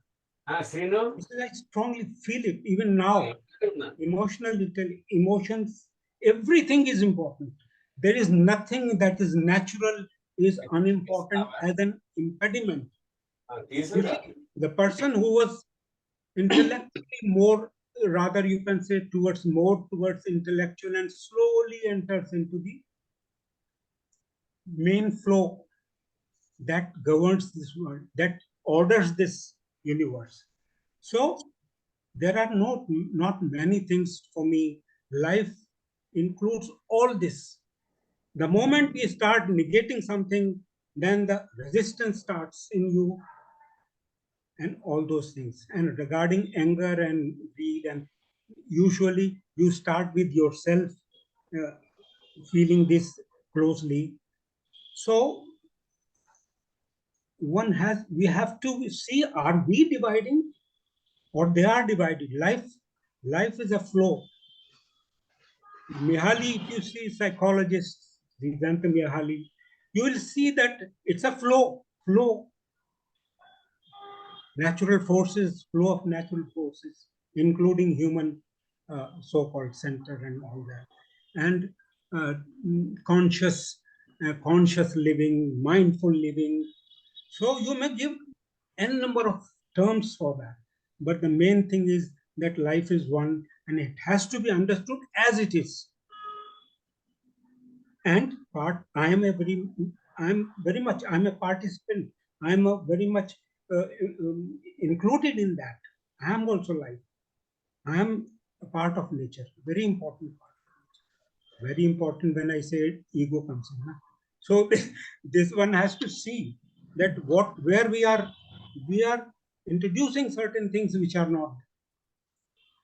I strongly feel it even now. Emotions, everything is important. There is nothing that is natural, is unimportant as an impediment. You see, the person who was intellectually more, rather you can say more towards intellectual, and slowly enters into the main flow that governs this world, that orders this universe. So there are not many things for me. Life includes all this. The moment we start negating something, then the resistance starts in you, and all those things. And regarding anger and greed, and usually you start with yourself uh, feeling this closely. So we have to see, are we dividing or they are divided? Life is a flow. Mihaly, if you see psychologists, Vedanta Mihaly, you will see that it's a flow, natural forces, flow of natural forces, including human so-called center and all that, and uh, conscious living, mindful living. So you may give n number of terms for that, but the main thing is that life is one, and it has to be understood as it is. And I'm a participant. I'm a very much included in that. I am also life. I am a part of nature, very important part. Very important. When I say it, ego comes in, huh? So this one has to see that where we are introducing certain things which are not,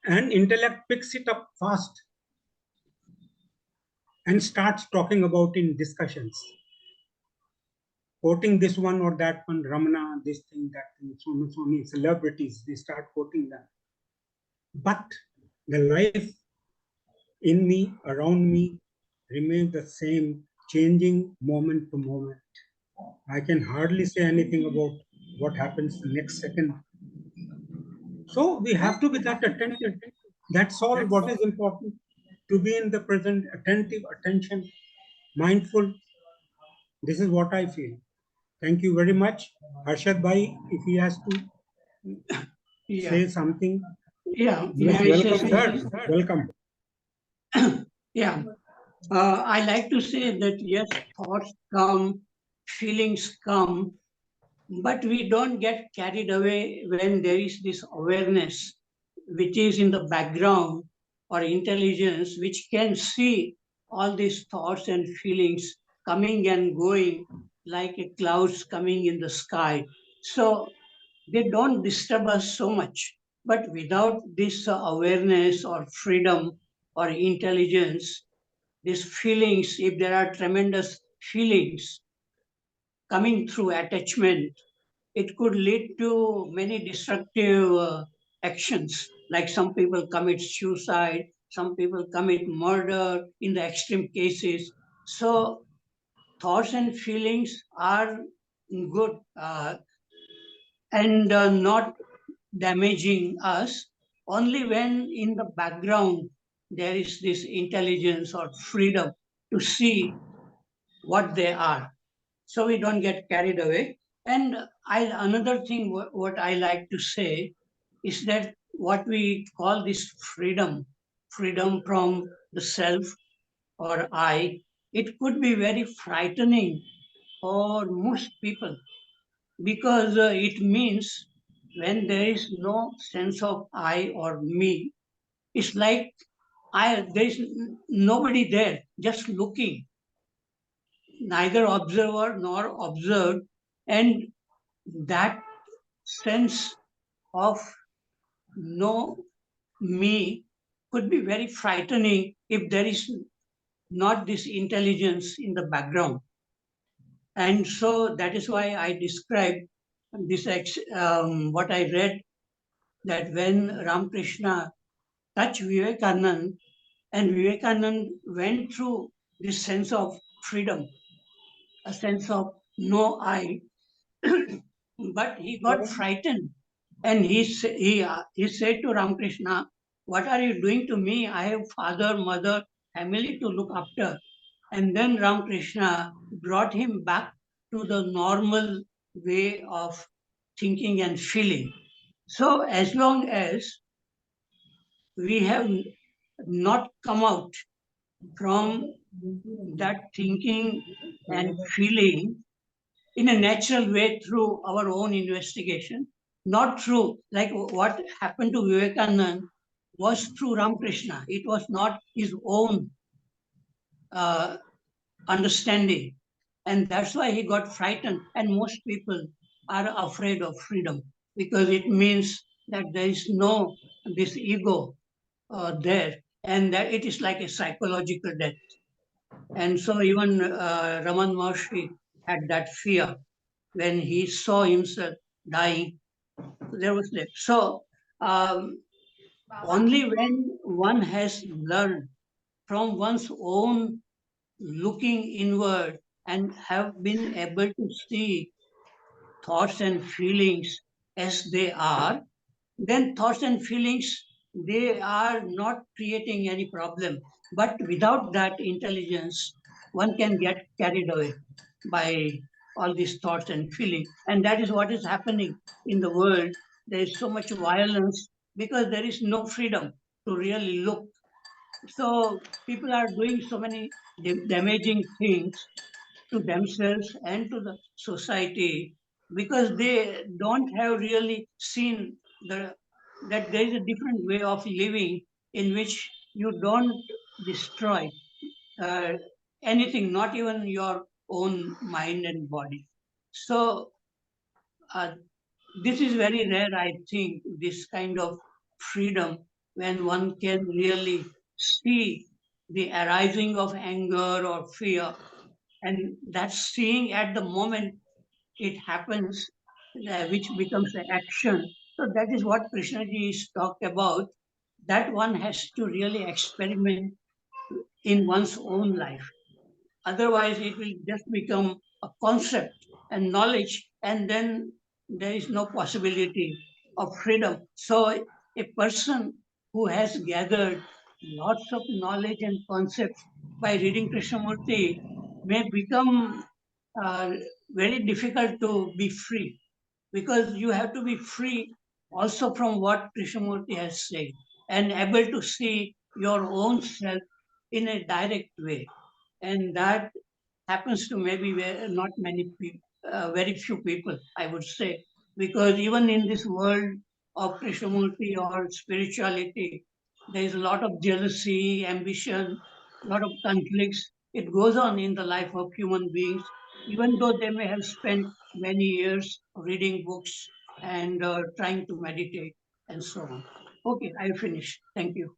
and intellect picks it up fast and starts talking about in discussions, quoting this one or that one, Ramana, this thing, that thing, so many celebrities, they start quoting them. But the life in me, around me, remains the same, changing moment to moment. I can hardly say anything about what happens the next second. So we have to be that attentive. That's all what is important. To be in the present, attentive, attention, mindful. This is what I feel. Thank you very much. Harshad Bhai, if he has to Yeah, say something, yeah. yes, If I say welcome, sir. something, Welcome. yeah. I like to say that yes, thoughts come, feelings come, but we don't get carried away when there is this awareness which is in the background, or intelligence which can see all these thoughts and feelings coming and going like a clouds coming in the sky. So they don't disturb us so much. But without this awareness or freedom or intelligence, these feelings, if there are tremendous feelings coming through attachment, it could lead to many destructive actions. Like some people commit suicide, some people commit murder in the extreme cases. So thoughts and feelings are good, and not damaging us only when in the background there is this intelligence or freedom to see what they are, so we don't get carried away. And another thing what I like to say is that what we call this freedom from the self or I, it could be very frightening for most people, because it means when there is no sense of I or me, it's like there is nobody there, just looking, neither observer nor observed. And that sense of no me could be very frightening if there is not this intelligence in the background. And so that is why I described this, what I read, that when Ramakrishna touched Vivekanand, and Vivekanand went through this sense of freedom, a sense of no I, but he got frightened, and he said to Ramakrishna, "What are you doing to me? I have father, mother, family to look after." And then Ramakrishna brought him back to the normal way of thinking and feeling. So as long as we have not come out from that thinking and feeling in a natural way through our own investigation, not through, like what happened to Vivekanand was through Ramakrishna. It was not his own uh, understanding. And that's why he got frightened. And most people are afraid of freedom, because it means that there is no this ego there, and that it is like a psychological death. And so even Raman Maharshi had that fear when he saw himself dying. There was that. So only when one has learned from one's own looking inward and have been able to see thoughts and feelings as they are, then thoughts and feelings, they are not creating any problem. But without that intelligence, one can get carried away by all these thoughts and feelings. And that is what is happening in the world. There is so much violence because there is no freedom to really look. So people are doing so many damaging things to themselves and to the society, because they don't have really seen that there is a different way of living in which you don't destroy uh, anything, not even your own mind and body. So uh, this is very rare, I think, this kind of freedom, when one can really see the arising of anger or fear, and that seeing at the moment it happens, which becomes an action. So that is what Krishnaji is talked about, that one has to really experiment in one's own life. Otherwise, it will just become a concept and knowledge, and then there is no possibility of freedom. So, a person who has gathered lots of knowledge and concepts by reading Krishnamurti may become uh, very difficult to be free, because you have to be free also from what Krishnamurti has said and able to see your own self in a direct way. And that happens to maybe not many people, very few people, I would say, because even in this world of Krishnamurti or spirituality, there is a lot of jealousy, ambition, a lot of conflicts. It goes on in the life of human beings, even though they may have spent many years reading books and trying to meditate and so on. Okay, I finished. Thank you.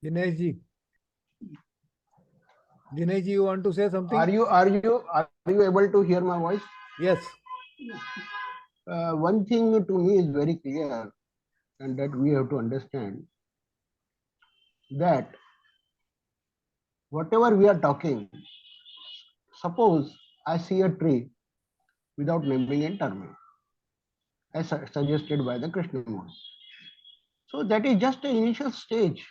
Dinesh ji. Dinesh ji, you want to say something? Are you able to hear my voice? Yes. One thing to me is very clear, and that we have to understand that whatever we are talking, suppose I see a tree without naming and terming, as suggested by the Krishnamurti. So that is just an initial stage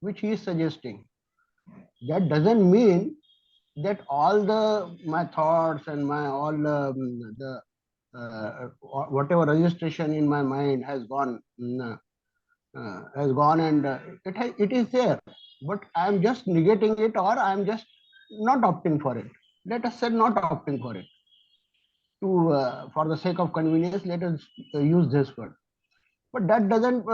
which he is suggesting. That doesn't mean that all my thoughts and my the whatever registration in my mind has gone and it is there, but I am just negating it, or I am just not opting for it. Let us say not opting for it. For the sake of convenience, let us use this word. But that doesn't.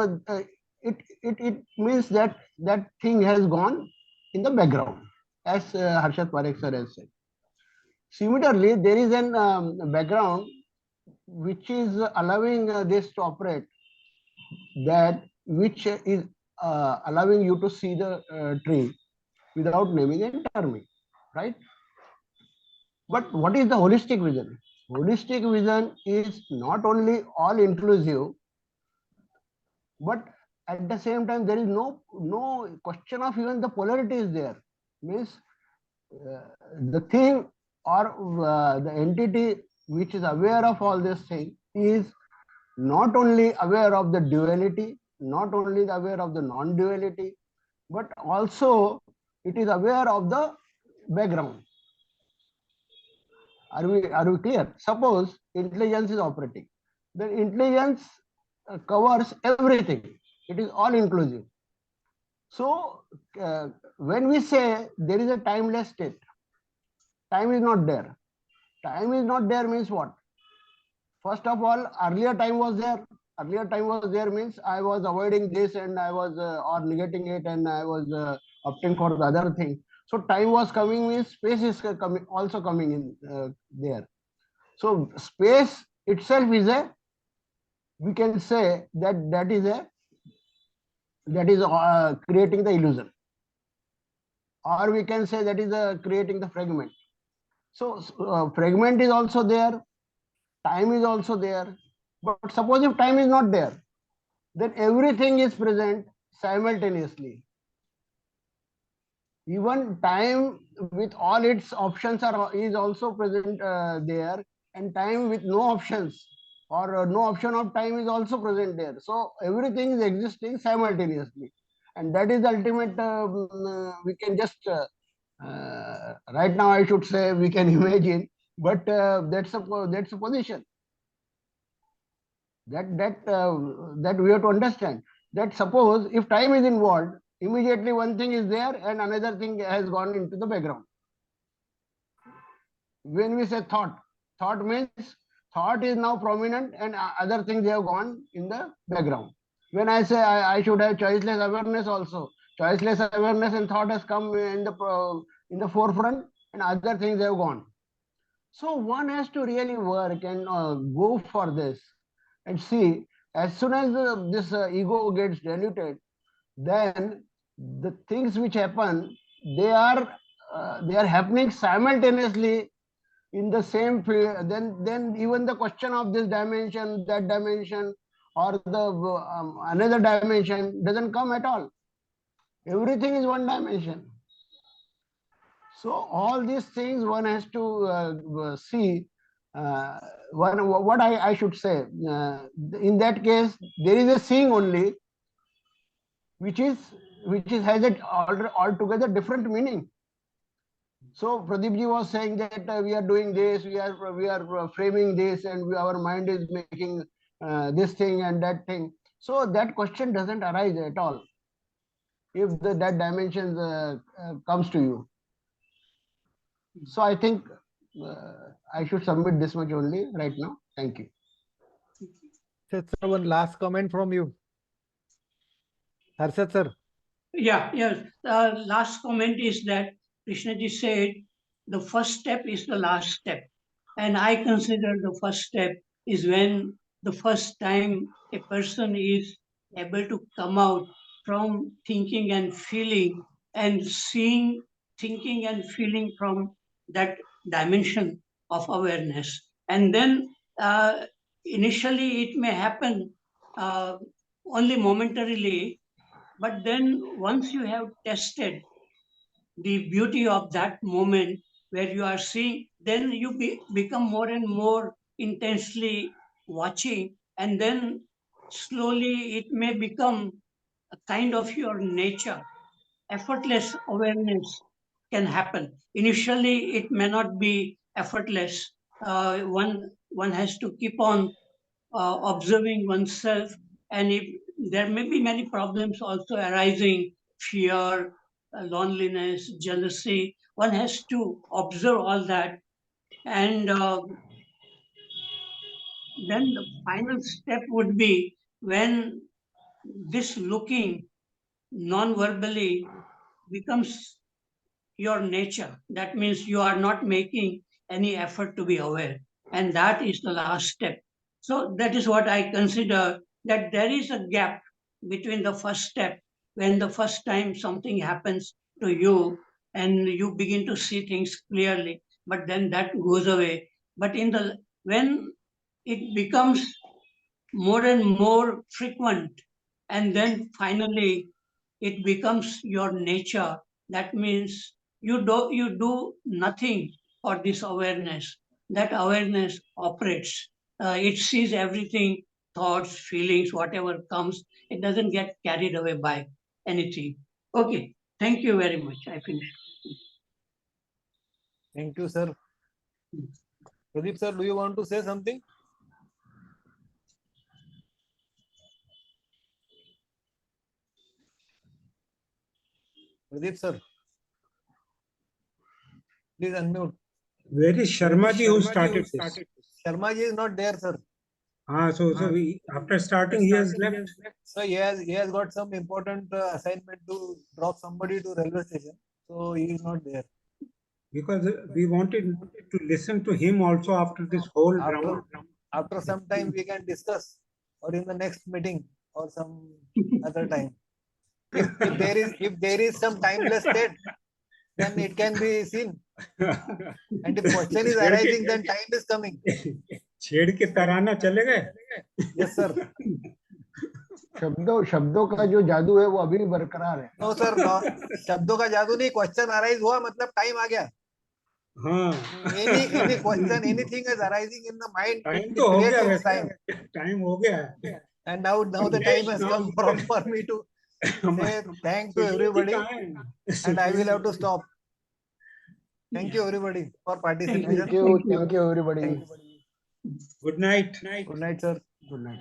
It means that that thing has gone in the background, as Harshad Parekh sir has said. Similarly, there is an background which is allowing this to operate, that which is allowing you to see the tree without naming and terming, right? But what is the holistic vision? Holistic vision is not only all inclusive, but at the same time there is no question of even the polarity is there. Means the thing or the entity which is aware of all this thing is not only aware of the duality, not only aware of the non-duality, but also it is aware of the background. Are we clear? Suppose intelligence is operating, then intelligence covers everything. It is all inclusive. So when we say there is a timeless state, time is not there. Time is not there means what? First of all, earlier time was there. Earlier time was there means I was avoiding this and I was or negating it, and I was opting for the other thing. So time was coming means space is coming, also coming in there. So space itself is we can say that is creating the illusion, or we can say that is creating the fragment. So fragment is also there, time is also there. But suppose if time is not there, then everything is present simultaneously. Even time with all its options is also present there, and time with no options or no option of time is also present there. So everything is existing simultaneously, and that is the ultimate. We can just right now I should say we can imagine, but that's a position that we have to understand. That suppose if time is involved, immediately one thing is there and another thing has gone into the background. When we say thought means thought is now prominent and other things have gone in the background. When I say I should have choiceless awareness also, choiceless awareness and thought has come in the forefront and other things have gone. So one has to really work and go for this and see, as soon as this ego gets diluted, then the things which happen, they are happening simultaneously in the same field. Then even the question of this dimension, that dimension, or the another dimension doesn't come at all. Everything is one dimension. So all these things one has to see. What I should say, in that case, there is a seeing only, which is has a altogether different meaning. So Pradeep ji was saying that we are doing this, we are framing this, and our mind is making this thing and that thing. So that question doesn't arise at all if that dimension comes to you. So I think I should submit this much only right now. Thank you. Sir, one last comment from you. Harshad sir. Yeah, yes. Last comment is that Krishnaji said the first step is the last step. And I consider the first step is when the first time a person is able to come out from thinking and feeling and seeing, thinking and feeling from that dimension of awareness. And then initially it may happen only momentarily, but then once you have tested the beauty of that moment where you are seeing, then you become more and more intensely watching, and then slowly it may become a kind of your nature. Effortless awareness can happen. Initially, it may not be effortless. One has to keep on observing oneself, and if there may be many problems also arising, fear, loneliness, jealousy, one has to observe all that, and then the final step would be when this looking non-verbally becomes your nature. That means you are not making any effort to be aware. And that is the last step. So that is what I consider, that there is a gap between the first step, when the first time something happens to you and you begin to see things clearly, but then that goes away. But when it becomes more and more frequent, and then finally it becomes your nature. That means you do nothing for this awareness. That awareness operates. It sees everything, thoughts, feelings, whatever comes. It doesn't get carried away by anything. Okay, thank you very much. I finished. Thank you, sir. Pradeep sir, do you want to say something? Pradeep sir, please unmute. Where is Sharma ji who started this? Sharma ji is not there, sir. So after starting he has left. So he has got some important assignment to drop somebody to railway station. So he is not there. Because we wanted to listen to him also after this whole drama. After some time we can discuss, or in the next meeting or some other time. If there is some timeless state, then it can be seen. And if question is arising, then time is coming. छेड़ के तराना चले गए. Yes, sir. शब्दों का जो जादू है वो अभी भी बरकरार है. No, sir. No. शब्दों का जादू नहीं. Question arise हुआ मतलब time आ गया. हाँ. Any question, anything is arising in the mind. Time तो हो गया वैसे. Time. Time हो गया. And now the time has come for me to say thank to everybody, and I will have to stop. Thank you everybody for participating. Thank you everybody. Good night. Good night, sir. Good night.